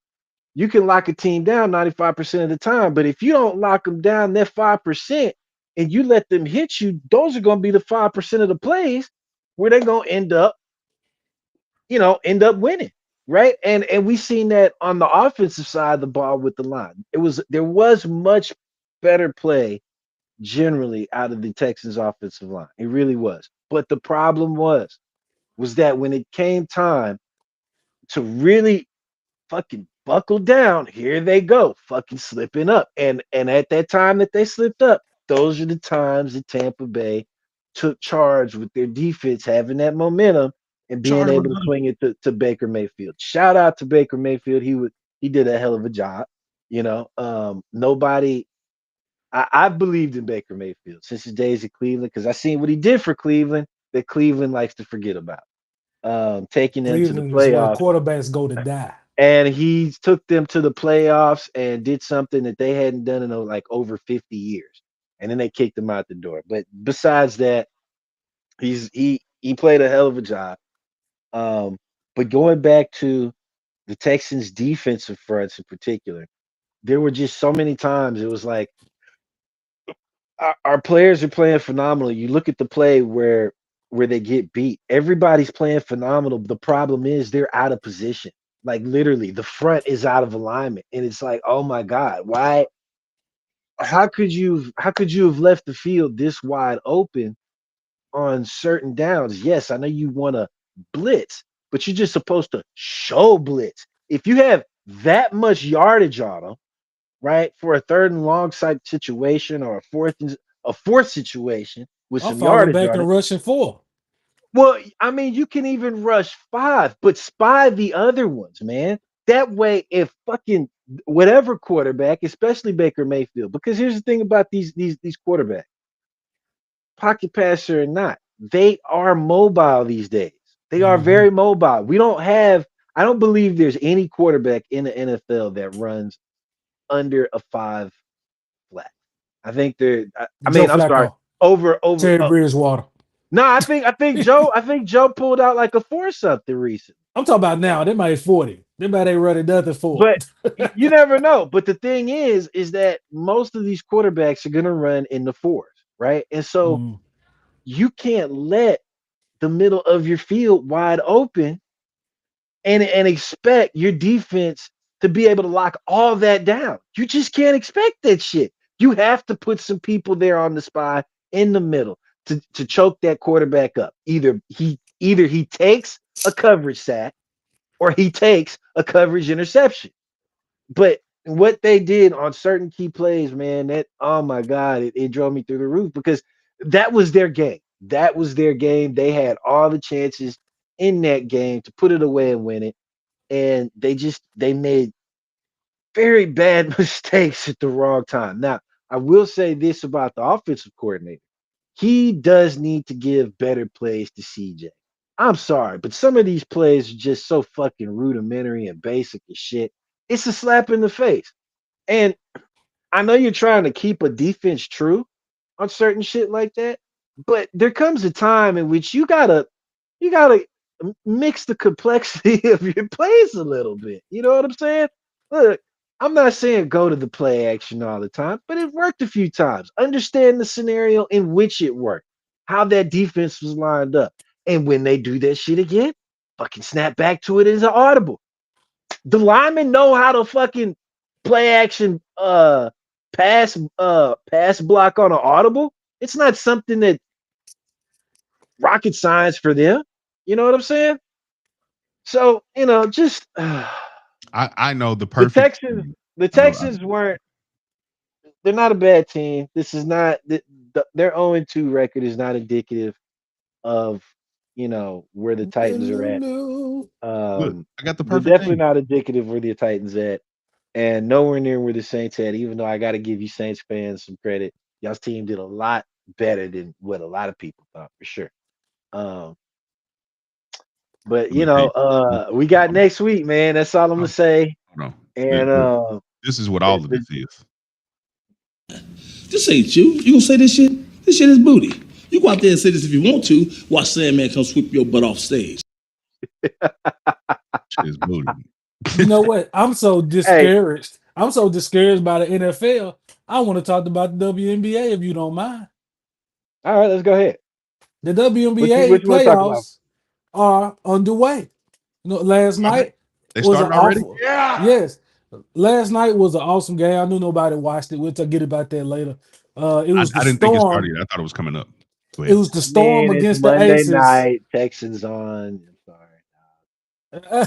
You can lock a team down 95% of the time, but if you don't lock them down that 5% and you let them hit you, those are going to be the 5% of the plays where they're going to end up winning, right? And we seen that on the offensive side of the ball with the line. There was much better play generally out of the Texans offensive line. It really was. But the problem was that when it came time to really fucking buckle down, here they go, fucking slipping up. And at that time that they slipped up, those are the times that Tampa Bay took charge with their defense having that momentum and being Charge with able to the swing it to Baker Mayfield. Shout out to Baker Mayfield. He did a hell of a job. Nobody I've believed in Baker Mayfield since his days at Cleveland because I seen what he did for Cleveland that Cleveland likes to forget about. Taking them to the Cleveland is where playoffs, quarterbacks go to die. and he took them to the playoffs and did something that they hadn't done in like over 50 years. And then they kicked him out the door. But besides that, he played a hell of a job. Um, but going back to the Texans defensive fronts in particular, there were just so many times it was like our players are playing phenomenal. You look at the play where they get beat. Everybody's playing phenomenal. The problem is they're out of position. Like literally, the front is out of alignment, and it's like, oh my god, why? How could you have left the field this wide open on certain downs? Yes, I know you want to blitz, but you're just supposed to show blitz. If you have that much yardage on them, right, for a third and long side situation or a fourth situation with I'm some falling yardage back on and it. rushing four. Well, I mean, you can even rush five, but spy the other ones, man. That way, if fucking whatever quarterback, especially Baker Mayfield, because here's the thing about these quarterbacks, pocket passer or not, they are mobile these days. They are Hmm. very mobile. I don't believe there's any quarterback in the NFL that runs under a five flat. I think I Joe mean, I'm sorry. Flacco, Over. Terry Bridgewater. No, I think Joe pulled out like a four something recently. I'm talking about now. They might 40. They might ain't running nothing for. But you never know. But the thing is that most of these quarterbacks are going to run in the fours, right? And so Mm. you can't let the middle of your field wide open and expect your defense to be able to lock all that down. You just can't expect that shit. You have to put some people there on the spy in the middle to choke that quarterback up. Either he takes a coverage sack or he takes a coverage interception. But what they did on certain key plays, man, that oh my god, it drove me through the roof because that was their game. That was their game. They had all the chances in that game to put it away and win it, and they made very bad mistakes at the wrong time. Now, I will say this about the offensive coordinator. He does need to give better plays to CJ. I'm sorry, but some of these plays are just so fucking rudimentary and basic as shit. It's a slap in the face. And I know you're trying to keep a defense true on certain shit like that, but there comes a time in which you gotta mix the complexity of your plays a little bit. You know what I'm saying? Look, I'm not saying go to the play action all the time, but it worked a few times. Understand the scenario in which it worked, how that defense was lined up, and when they do that shit again, fucking snap back to it as an audible. The linemen know how to fucking play action pass block on an audible. It's not something that rocket science for them. You know what I'm saying? So, just I know the the perfect Texans team. the I know. Texans weren't they're not a bad team. This is not their 0-2 record is not indicative of, where the Titans are at. No. Look, I got the They're perfect definitely team. not indicative where the Titans at. And nowhere near where the Saints at, even though I got to give you Saints fans some credit. Y'all's team did a lot better than what a lot of people thought, for sure. Um, but Look, hey, we got hold on, next week, man. That's all I'm gonna say. hold on. And Look, this is what all of this is. This ain't you. You gonna say this shit? This shit is booty. You go out there and say this if you want to. Watch Sandman come sweep your butt off stage. Shit is booty. You know what? I'm so hey, discouraged. I'm so discouraged by the NFL. I want to talk about the WNBA if you don't mind. all right, let's go ahead. The What WNBA you want to talk about? playoffs are underway. Last Started? night They was an started already? awful. Yes, last night was an awesome game. I knew nobody watched it. We'll get about that later. It was the I didn't think it started Storm. yet. I thought it was coming up. Go It ahead. was the I Storm mean, it's against the Monday Aces. night. Texans on. I'm sorry.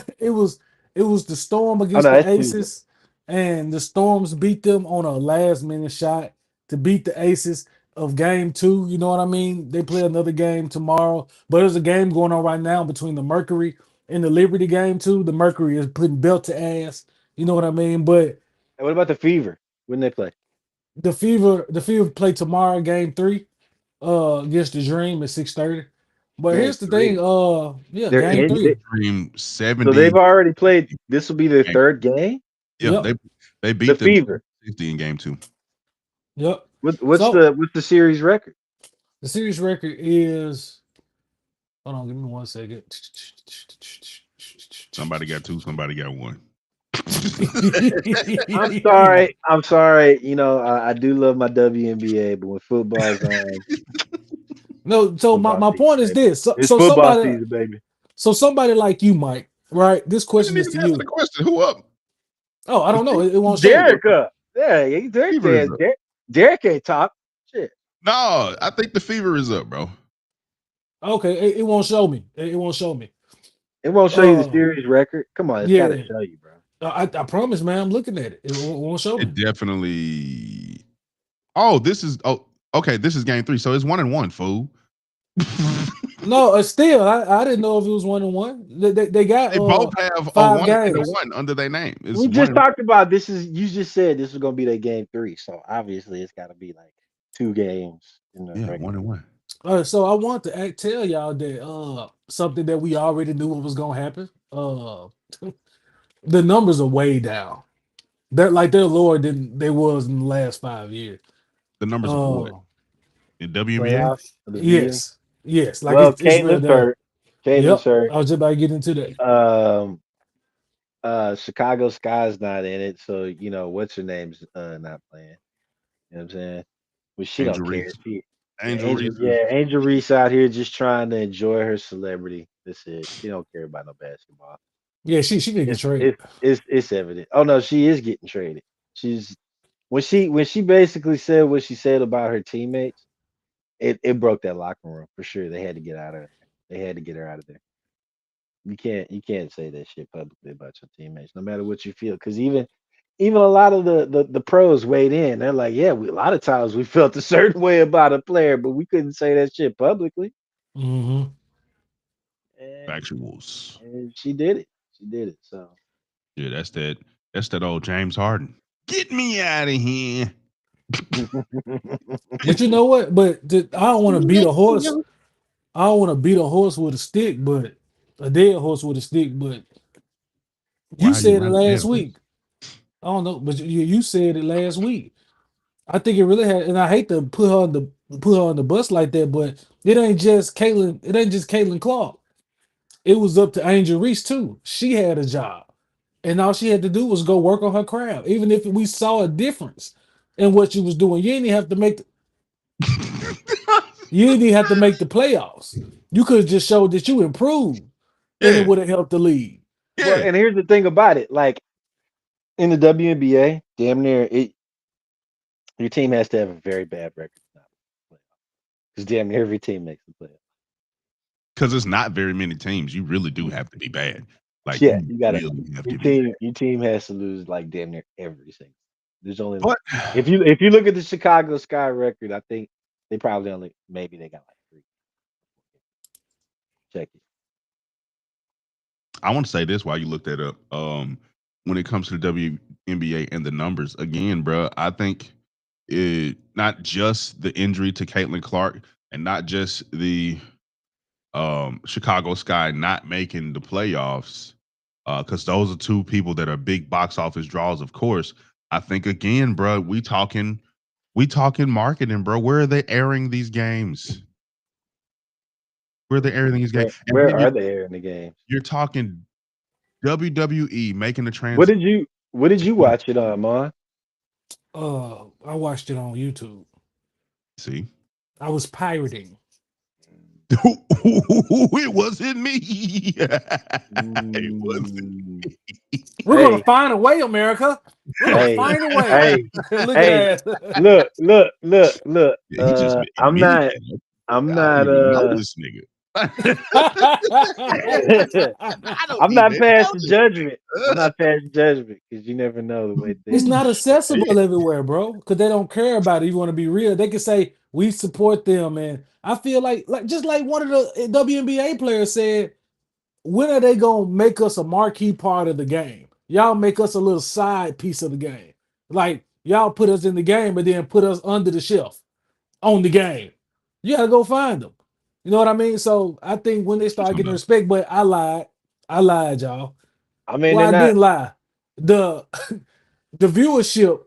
It was the Storm Oh against no, the that's Tuesday. Aces, and the Storms beat them on a last minute shot to beat the Aces of game two. You know what I mean? They play another game tomorrow, but there's a game going on right now between the Mercury and the Liberty game too. The Mercury is putting belt to ass. You know what I mean? But And what about the Fever? When they play? the Fever play tomorrow, game three, against the Dream at 6:30. But Game here's the thing, three. yeah, They're game in. three. Dream So they've 70. already played. This will be their third game. Yeah, Yep, they The beat them Fever. 50 in game 2. yep. What's So the series record? the series record is. Hold on, give me 1 second. Somebody got 2, somebody got 1. I'm sorry. I'm sorry. I do love my WNBA, but when football's on, No, so my, football my season, point is baby. this. So, It's so football somebody season, baby. so somebody like you, Mike, right? This You question didn't is even to answer the you. question. Who up? Oh, I The don't know. It won't show me. Derek up. Yeah, Derek Fever is says up. Derek ain't top. Shit. No, I think the Fever is up, bro. Okay, it won't show me. It won't show me. It won't show you the Uh series record. Come on, it's got to yeah. show you, bro. I promise, man, I'm looking at it. It won't show me. It definitely. Oh, this is. Oh, okay. This is game 3, so it's 1-1, fool. No, still, I didn't know if it was 1-1. They got They both have a five 1 and a games. 1 under their name. It's We 1 just and 1. talked about this. You just said this was gonna be their game 3, so obviously it's got to be like 2 games in the Yeah, regular. 1-1. So I want to tell y'all that something that we already knew what was gonna happen. The numbers are way down. They're lower than they was in the last 5 years. The numbers of what? Uh In WNBA? Playoffs of the season. yes, yes, like Well, it's real Caitlin's down. hurt. Caitlin's Yep, hurt. I was just about to get into that. Um, Chicago Sky's not in it, so what's her name's not playing. You know what I'm saying? But she don't Angel care. Reese. Yeah, Angel Reese is. Angel Reese out here just trying to enjoy her celebrity. That's it. She don't care about no basketball. Yeah, she didn't get It's traded. it's it's evident. Oh no, she is getting traded. She's when she basically said what she said about her teammates, it broke that locker room for sure. They had to get out of there. They had to get her out of there. You can't say that shit publicly about your teammates, no matter what you feel. Because even a lot of the pros weighed in. They're like, yeah, a lot of times we felt a certain way about a player, but we couldn't say that shit publicly. Hmm. And, Factuals. and she did it. She did it. So Yeah, that's that old James Harden. Get me out of here. But you know what? I don't want to beat a horse. I don't want to beat a horse with a stick, but a dead horse with a stick. But you Why are you said it riding a dead last horse? week. I don't know, but you said it last week. I think it really had, and I hate to put her on the bus like that, but it ain't just Caitlin. It ain't just Caitlin Clark. It was up to Angel Reese too. She had a job, and all she had to do was go work on her craft. Even if we saw a difference in what she was doing, you didn't even have to make. You didn't even have to make the playoffs. You could have just showed that you improved, and it Yeah, would have helped the league. Well, yeah. and here's the thing about it, like in the WNBA, damn near it, your team has to have a very bad record to not play because damn near every team makes the playoffs. Because it's not very many teams. You really do have to be bad. Like Yeah, you you gotta really have to be bad. your team has to lose like damn near every single. There's only But like if you look at the Chicago Sky record, I think they probably only maybe they got like three. Check it. I want to say this while you look that up. When it comes to the WNBA and the numbers, again, bro, I think it not just the injury to Caitlin Clark and not just the Chicago Sky not making the playoffs, because those are two people that are big box office draws, of course. I think again, bro, we talking marketing, bro. Where are they airing these games? Where are they airing these games? And Where then are they in the games? you're talking WWE making the What trans. did you watch it on, Mon? I watched it on YouTube. See, I was pirating. it wasn't me. It wasn't. Mm, We're gonna hey, find a way, America. We're gonna hey, find a way. hey, Look hey! at that. Look. Yeah, he just been I'm admitting not. that. I'm I don't not. even know this nigga. I don't I'm not even know passing this judgment. I'm nigga. not passing judgment because you never know the way It's things. not Shit. accessible everywhere, bro, because they don't care about it. You want to be real. They can say we support them, and I feel like just like one of the WNBA players said, when are they gonna make us a marquee part of the game? Y'all make us a little side piece of the game. Like y'all put us in the game, but then put us under the shelf on the game. You gotta go find them. You know what I mean? So I think when they What you start talking getting about? respect, but I lied, y'all. I mean, Well, they're I not. didn't lie. The the viewership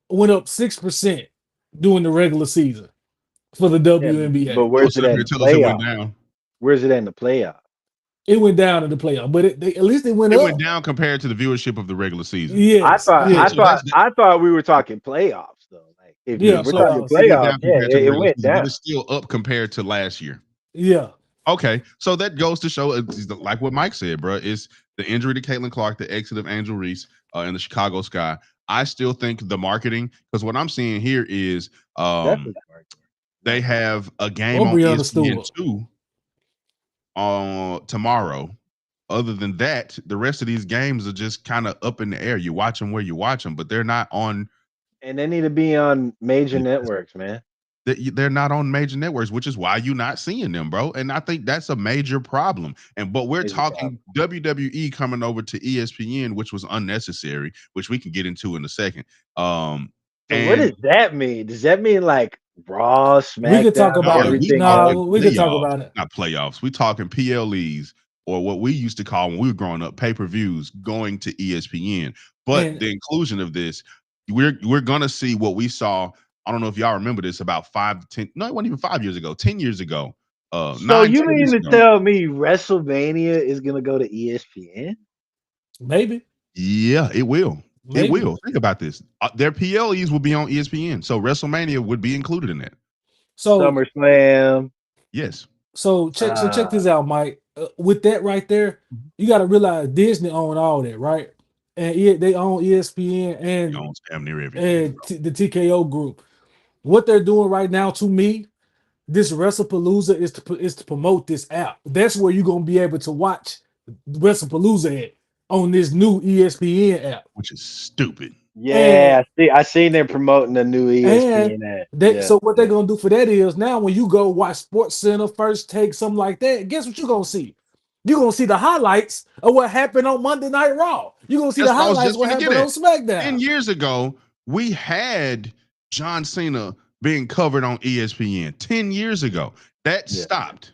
went up 6% during the regular season for the Yeah, but WNBA. Don't where's it sit up at here in and the tell us it went playoff? down. Where's it at in the playoff? It went down in the playoff, but at least it went It went up. down compared to the viewership of the regular season. Yes, Yeah, yes, so that's I thought we were talking playoffs though. Like if yeah. yeah, we're So talking playoffs. it went playoffs, down yeah, compared to the it regular went season, but down. it's still up compared to last year. Yeah, Okay, so that goes to show, like what Mike said, bro. Is the injury to Caitlin Clark, the exit of Angel Reese in the Chicago Sky. I still think the marketing, because what I'm seeing here is Definitely market. they Not have a or game on Breanna ESPN Stewart. two on tomorrow. Other than that, the rest of these games are just kind of up in the air. You watch them where you watch them, but they're not on. and they need to be on major networks, man. They're not on major networks, which is why you're not seeing them, bro. And I think that's a major problem. But we're Major problem. talking WWE coming over to ESPN, which was unnecessary, which we can get into in a second. So what And does that mean? Does that mean like Raw, We could talk SmackDown, about no, it. we everything talking else? No, we could talk playoffs, about it. not playoffs. We talking PLEs, or what we used to call when we were growing up, pay-per-views going to ESPN. But And the inclusion of this, we're gonna see what we saw. I don't know if y'all remember this about 5 to 10. No, it wasn't even 5 years ago. 10 years ago. So Nine, you 10 years mean to ago. tell me WrestleMania is gonna go to ESPN? maybe, Yeah, it will. It maybe. will. Think about this. Their PLEs will be on ESPN, so WrestleMania would be included in that. So SummerSlam. Yes. check Uh, this out, Mike. With that right there, you got to realize Disney own all that, right? And they own ESPN He owns damn near everything, and the TKO group. What they're doing right now, to me, this WrestlePalooza is to promote this app. That's where you're gonna be able to watch WrestlePalooza at on this new ESPN app. which is stupid. yeah, And I seen them promoting the new and ESPN ad. they Yeah, so what they're yeah, gonna do for that is now when you go watch Sports Center, First Take, something like that, guess what you're gonna see? You're gonna see the highlights of what happened on Monday Night Raw. You're gonna see That's the what I was highlights of just what going to get happened at. on 10 SmackDown. years ago, we had John Cena being covered on ESPN 10 years ago. That yeah. stopped.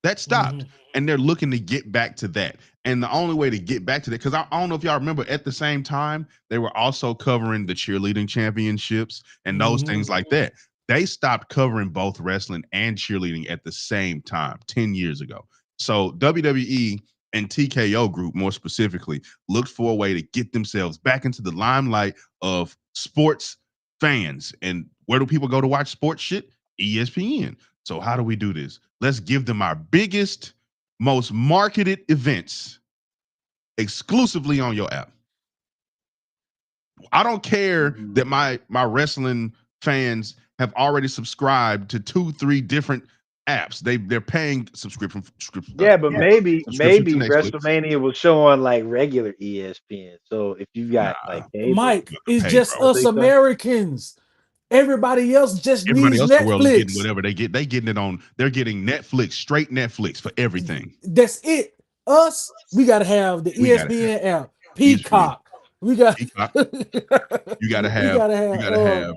That stopped. Mhm. And they're looking to get back to that. And the only way to get back to that, because I don't know if y'all remember, at the same time, they were also covering the cheerleading championships and those things like that. They stopped covering both wrestling and cheerleading at the same time 10 years ago. So WWE and TKO Group, more specifically, looked for a way to get themselves back into the limelight of sports fans. And where do people go to watch sports shit? ESPN. So how do we do this? Let's give them our biggest, most marketed events exclusively on your app. I don't care that my wrestling fans have already subscribed to 2-3 different apps. They're paying subscription. Yeah, but maybe subscription to Netflix. WrestleMania will show on like regular ESPN. So if you got Nah, like cable, Mike, it's pay, just bro. us think so? Americans. Everybody else just Everybody needs else in the world is getting Netflix. whatever they get. They getting it on. They're getting Netflix, straight Netflix for everything. That's it. Us, we gotta have the We gotta have ESPN app, ESPN, Peacock. We got Peacock. You gotta we have. gotta You have gotta have.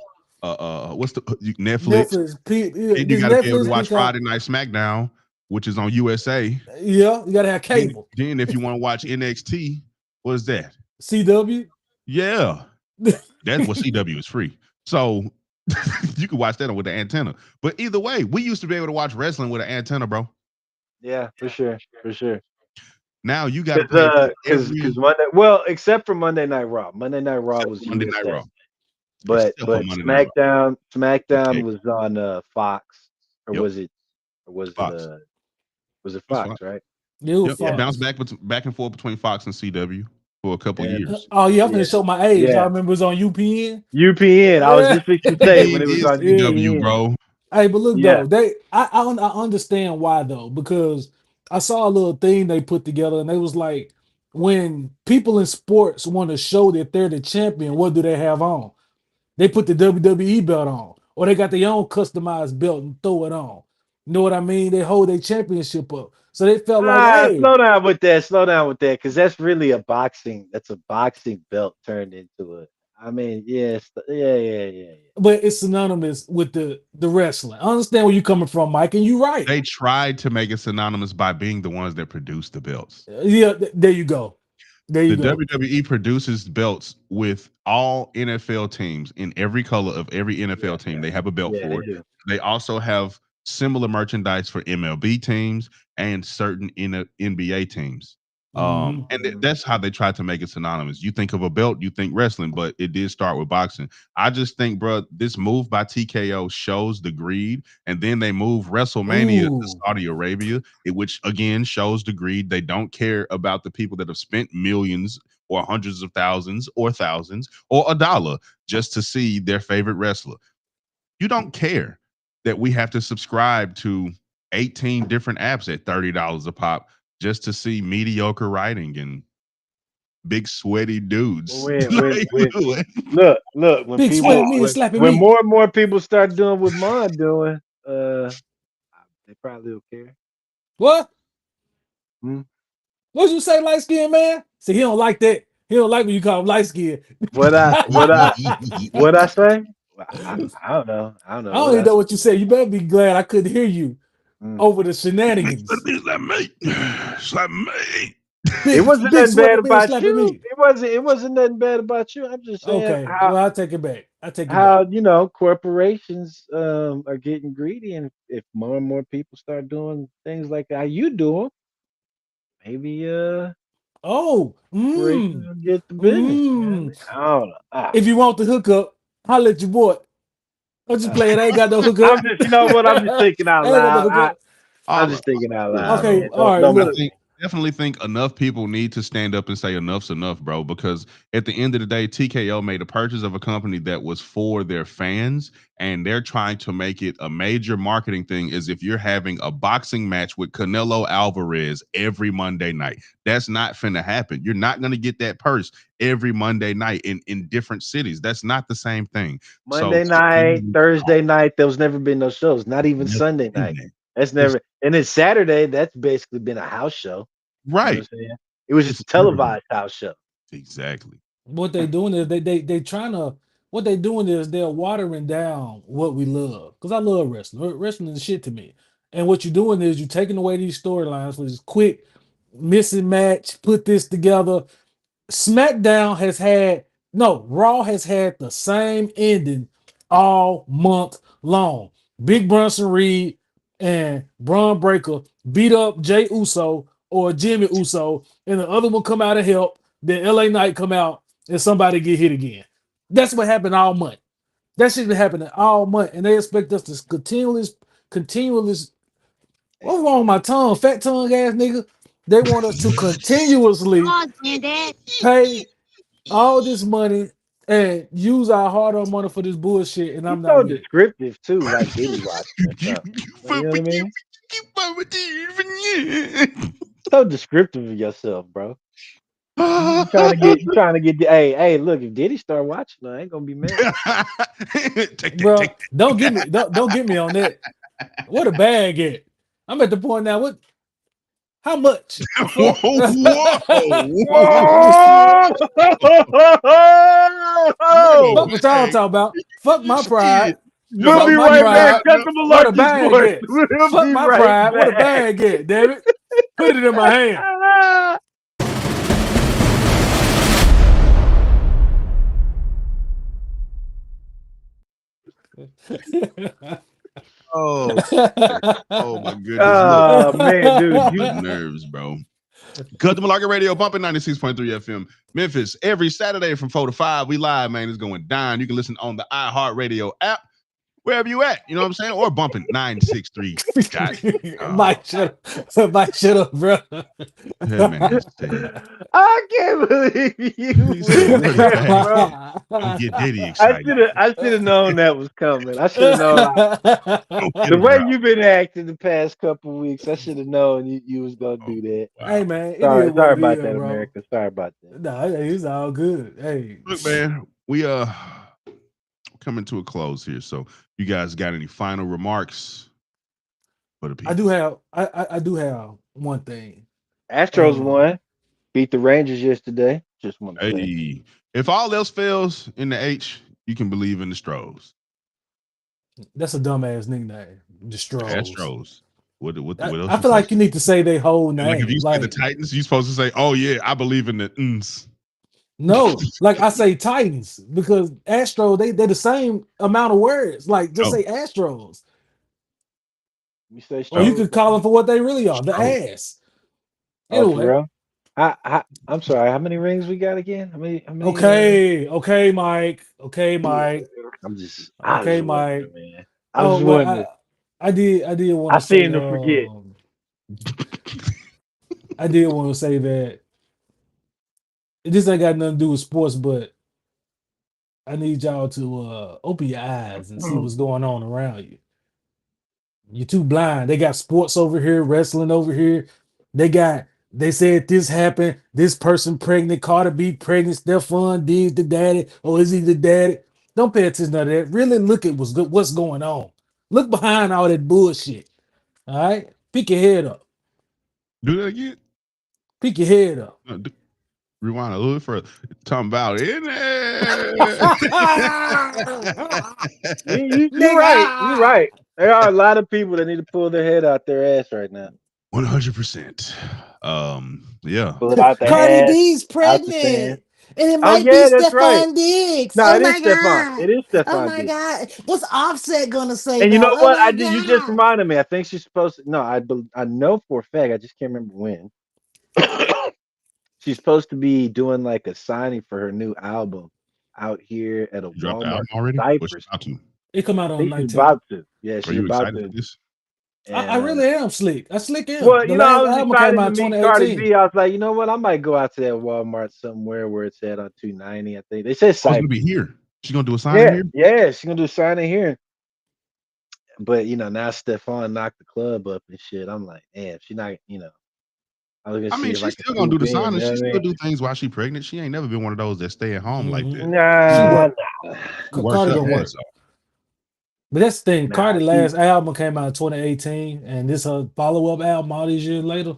What's the Netflix? Netflix. Then you This gotta be able to Netflix, watch Peacock. Friday Night SmackDown, which is on USA. Yeah, you gotta have cable. Then if you want to watch NXT, what is that? CW. Yeah, that's what CW is free. So you can watch that with the antenna. But either way, we used to be able to watch wrestling with an antenna, bro. Yeah, for sure. Now you got to pay for Because every Monday, well, except for Monday Night Raw. Monday Night Raw except was for Monday Night USA, Raw. Except for but Monday Night Raw. SmackDown Okay, was on Fox, or yep, was it Fox. was it It's Fox, fine. right? It was Yep, it Yeah, bounced Fox. back and forth between Fox and CW for a couple and years. Oh yeah, I'm yeah, gonna show my age. I yeah. remember it was on UPN. UPN. I was Yeah. just fixing to say when UPN it was is on Yeah. CW, UPN. bro. Hey, but look Yeah. though, I understand why though, because I saw a little thing they put together and they was like, when people in sports want to show that they're the champion, what do they have on? They put the WWE belt on, or they got their own customized belt and throw it on. You know what I mean? They hold their championship up. So they felt like, hey, Slow down with that. Slow down with that, because that's really a boxing. That's a boxing belt turned into a. I mean, yes, yeah. but it's synonymous with the wrestling. I understand where you're coming from, Mike, and you're right. They tried to make it synonymous by being the ones that produce the belts. Yeah, there you go. There you The go. WWE produces belts with all NFL teams in every color of every NFL team. They have a belt Yeah, they for it. do. They also have similar merchandise for MLB teams and certain NBA teams. Mhm. That's how they try to make it synonymous. You think of a belt, you think wrestling, but it did start with boxing. I just think, bro, this move by TKO shows the greed, and then they move WrestleMania to Ooh. Saudi Arabia, which again shows the greed. They don't care about the people that have spent millions or hundreds of thousands or thousands or a dollar just to see their favorite wrestler. You don't care that we have to subscribe to 18 different apps at $30 a pop just to see mediocre writing and big sweaty dudes. When look, Big sweaty men slapping when me. more and more people start doing what Mon doing, they probably will care. What? Hmm? What'd you say, light skinned man? See, he don't like that. He don't like when you call him light skinned. What I what I what I say? Well, I don't know. I don't I know don't what even I know said. what you said. You better be glad I couldn't hear you Mm. over the shenanigans. Slap me. Slap me. It Big wasn't big nothing sweaty bad man about slapping you. me. It wasn't nothing bad about you. I'm just saying Okay, well I'll take it back. I take it back. how corporations are getting greedy, and if more and more people start doing things like how you do 'em, maybe Oh, corporations will get the business. You know what I mm. mean? I don't know. If you want the hookup, holla at your boy. Don't you Uh, play it? I ain't got no I'm hookup. just, you know what? I'm just thinking out I ain't got no loud. hookup. I'm All just thinking out listen, loud, Okay, bro. man. all right, Don't I look. mind. think definitely think enough people need to stand up and say enough's enough, bro. Because at the end of the day, TKO made a purchase of a company that was for their fans, and they're trying to make it a major marketing thing. As if you're having a boxing match with Canelo Alvarez every Monday night. That's not finna happen. You're not gonna get that purse every Monday night in different cities. That's not the same thing. So Monday night, Thursday night, there was never been no shows. Not even never Sunday been night. there. That's It's never. And then Saturday, that's basically been a house show. You know what right. I'm saying? It was just It's a never been televised house show. exactly. What they doing is they trying to what they doing is they're watering down what we love. Because I love wrestling. Wrestling is shit to me. And what you're doing is you're taking away these storylines, which is quick. missing match, put this together. Raw has had the same ending all month long. Big Bronson Reed and Braun Breaker beat up Jay Uso or Jimmy Uso, and the other one come out and help. Then LA Knight come out and somebody get hit again. That's what happened all month. That shit been happening all month, and they expect us to continually. What's wrong with my tongue? Fat tongue ass nigga. They want us to continuously Pause, granddad. pay all this money and use our hard-earned money for this bullshit, and He's I'm not so with it. descriptive too, like Diddy watching or something. Like, you know what I mean? So descriptive of yourself, bro. You trying to get. Hey, look, if Diddy start watching, I ain't gonna be mad. Take that, Bro, take don't get me on that. What a bag at? I'm at the point now. How much? that. Fuck. Whoa, Fuck what y'all hey, talking about. Fuck my pride. shit. Just We'll Fuck be open my your right mouth, back. pride. man. Cut the What a Malarkey bag Sports. at? We'll Fuck be my right pride. What a back. bag at, damn it. Put it in my hand. Oh, oh my goodness. Look, Oh man, dude, the nerves, bro. Cut the Malarkey Radio, bumping 96.3 FM. Memphis, every Saturday from 4 to 5. We live, man. It's going down. You can listen on the iHeartRadio app, wherever you at. You know what I'm saying? Or bumping 963. God. Mike, shut up. Mike, shut up, bro. That man said, I can't believe you he said, went what a there, bag. bro. Don't get Diddy I excited. should have I should have known that was coming. I should have known. Don't get The him way around. you've been acting the past couple weeks, I should have known you was gonna Oh, do that. Hey wow. man, it is Sorry what it about is, that, bro. America. Sorry about that. Nah, it's all good. Hey, Look, man, we coming to a close here. So you guys got any final remarks for the I people? do have I do have one thing. Astros Uh won, beat the Rangers yesterday. Just want to say. Hey, if all else fails in the H, you can believe in the Stros. that's a dumbass nickname. The Stros. Astros. What else I you feel like supposed you to need to say their whole say? Like if you name. say the Like, Titans, you supposed to say, "Oh yeah, I believe in the uns." no, like I say Titans because Astros, they're the same amount of words. Like, just Oh, say Astros. You say Or you oh, could Stros, call man? them for what they really are, the Stros. ass. Oh, for Anyway, real? I'm sorry. How many rings we got again? How many? okay, Mike. Okay, Mike. I just Okay, wondering, Mike. man. I was Oh just well, wondering. I did want I to say seem to forget. I did want to say that this ain't got nothing to do with sports, but I need y'all to open your eyes and see what's going on around you. You're too blind. They got sports over here, wrestling over here. They said this happened, this person pregnant, Carter B pregnant, Stephon Diggs the daddy, or is he the daddy? Don't pay attention to that. Really look at what's going on. Look behind all that bullshit. All right? Pick your head up. Do that again. Pick your head up. Rewind a little bit further. Talking about in there. You're right. You're Nigga! right. There are a lot of people that need to pull their head out their ass right now. 100%. Yeah. Pull it out Cardi their ass, B's out the sand. pregnant. And it Oh might be yeah, that's right. Stephon Diggs. No, Oh it is my Stefan. God. It is Oh Stefan my Diggs. God. What's Offset gonna say And you now? know Oh what? my You just God. reminded me. I think she's supposed to. No, I know for a fact. I just can't remember when. She's supposed to be doing like a signing for her new album out here at a You dropped the Walmart album in already? What's Cypress. about to? It come out I on think she's 19th. about to. Yeah, Are she's you about excited for to. this? I And really am slick. I slick am. well, The I last was album came excited out to in meet Cardi 2018. B. I was like, you know what? I might go out to that Walmart somewhere where it's at on 290. I think they said I was gonna be Cypress. here. She's gonna do a signing Yeah, here. yeah, she's gonna do a signing here. But now Stefan knocked the club up and shit. I'm like, damn, she not. I was gonna I see mean, if I she's could still gonna do swoop the in. signing. You know She what I still mean? do things while she pregnant. She ain't never been one of those that stay at home like Mm-hmm. that. She Nah, work. nah, She works Cardi her gonna work. ass off. But that's the thing. nah. Cardi last album came out in 2018, and this her follow-up album all these years later.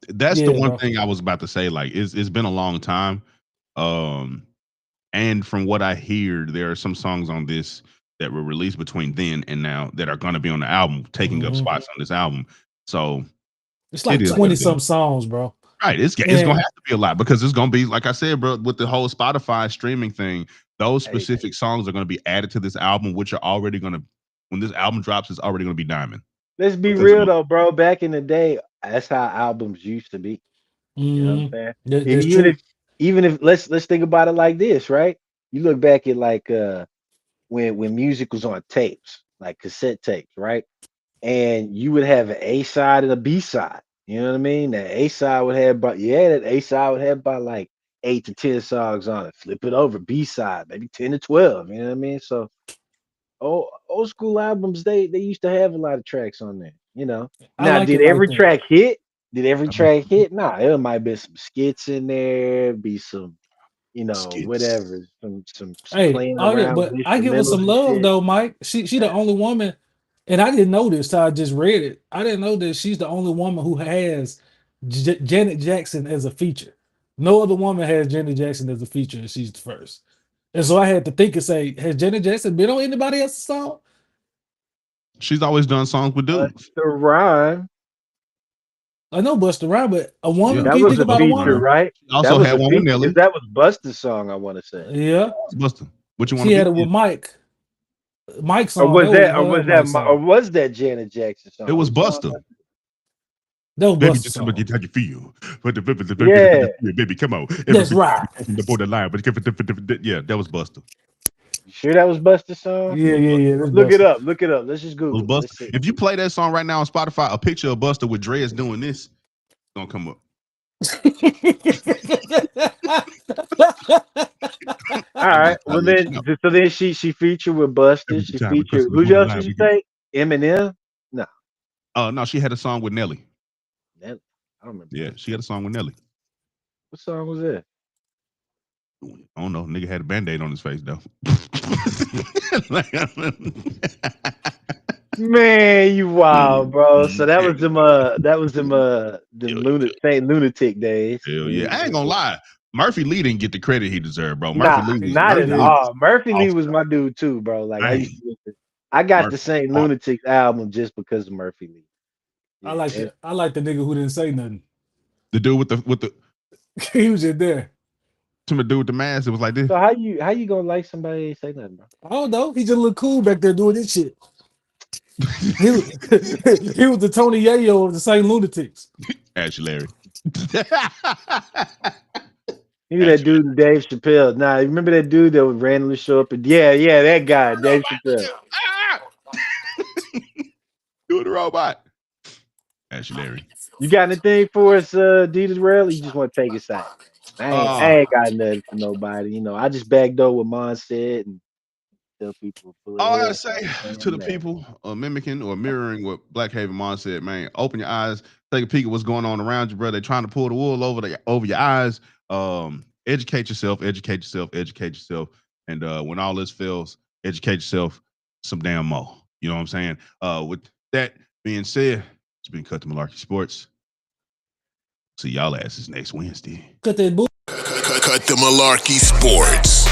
That's the Yeah, one bro. thing I was about to say. Like, it's been a long time. Um, and from what I hear, there are some songs on this that were released between then and now that are gonna be on the album, taking up Hmm. spots on this album. So It's it like is what 20 it is. some songs, bro. Right. It's gonna have to be a lot because it's gonna be, like I said, bro, with the whole Spotify streaming thing, those specific songs are gonna be added to this album, which are already gonna, when this album drops, it's already gonna be diamond. Let's be real though, bro. Back in the day, that's how albums used to be. You know what I'm saying? And That's true. Even if let's think about it like this, right? You look back at like when music was on tapes, like cassette tapes, right? And you would have an A side and a B side. You know what I mean? That A side would have that A side would have about like 8 to 10 songs on it. Flip it over, B side, maybe 10 to 12. You know what I mean? So old school albums, they used to have a lot of tracks on there, you know. I Now, like did it like every that. track hit? Did every track hit? Nah, there might be some skits in there, be some, Skits. whatever, some Hey, playing oh yeah, around but with I give her instrumentals some and love shit. though, Mike. She the only woman, and I didn't know this. So I just read it. I didn't know that she's the only woman who has Janet Jackson as a feature. No other woman has Janet Jackson as a feature, and she's the first. And so I had to think and say, has Janet Jackson been on anybody else's song? She's always done songs with dudes. The Rhyme, I know Busta Rhymes, but a Yeah. woman. that Can you was think a about a feature, woman? right? She That also was had a one with feature because Nelly. that was Busta's song, I want to say. Yeah, It's Buster. What you want she to had be? it with Mike. Mike's Or song. was That was that, her and Mike's or song. was that Janet Jackson It song? was Who song? Buster. That was Baby, Busta's just tell me song. how you feel. Yeah, Baby, come on. That's Everybody right. crossing the borderline. But yeah, that was Buster. you sure that was Busta's song? Yeah. That's Look it Busta. up. Look it up. Let's just It was Google it. Buster. Let's see. If you play that song right now on Spotify, a picture of Buster with dreads doing this gonna come up. All I'm right. just trying Well to let you then, know. so then she featured with Busta. Every She time we're featured crossing the who else borderline, did you we get. say? Eminem? No, No, she had a song with Nelly. I don't remember Yeah, that. she had a song with Nelly. What song was that? I don't know. Nigga had a band-aid on his face though. Man, you wild, bro. So that Yeah, was them hell lunatic days. yeah. I ain't gonna lie. Murphy Lee didn't get the credit he deserved, bro. Murphy Nah, Lee was not He Murphy at Lee did. was all. Murphy Lee was awesome. my dude too, bro. Like I used Dang, to listen. I got the Murphy. Saint Awesome. Lunatics album just because of Murphy Lee. I Yeah. like the nigga who didn't say nothing. The dude with the He was just there. to the dude with the mask, it was like this. So how you gonna like somebody that ain't say nothing, bro? I don't know. He just looked cool back there doing this shit. He was, he was the Tony Yayo of the Saint Lunatics. Ashley Larry. He was that dude in Dave Chappelle. Nah, remember that dude that would randomly show up and that guy, Dave Chappelle. Do the robot. Ashley Larry. You got anything for us, Adidas Rail? Or you just want to take us out? I ain't got nothing for nobody. I just backdoor what Mon said and tell people to pull All I ahead. gotta say to the people mimicking or mirroring what Black Haven Mon said, man, open your eyes, take a peek at what's going on around you, bro. They're trying to pull the wool over your eyes. Educate yourself, educate yourself, educate yourself. And when all this fails, educate yourself some damn more. You know what I'm saying? With that being said, it's been Cut to Malarkey Sports. See y'all asses next Wednesday. Cut that bull. Cut the Malarkey Sports.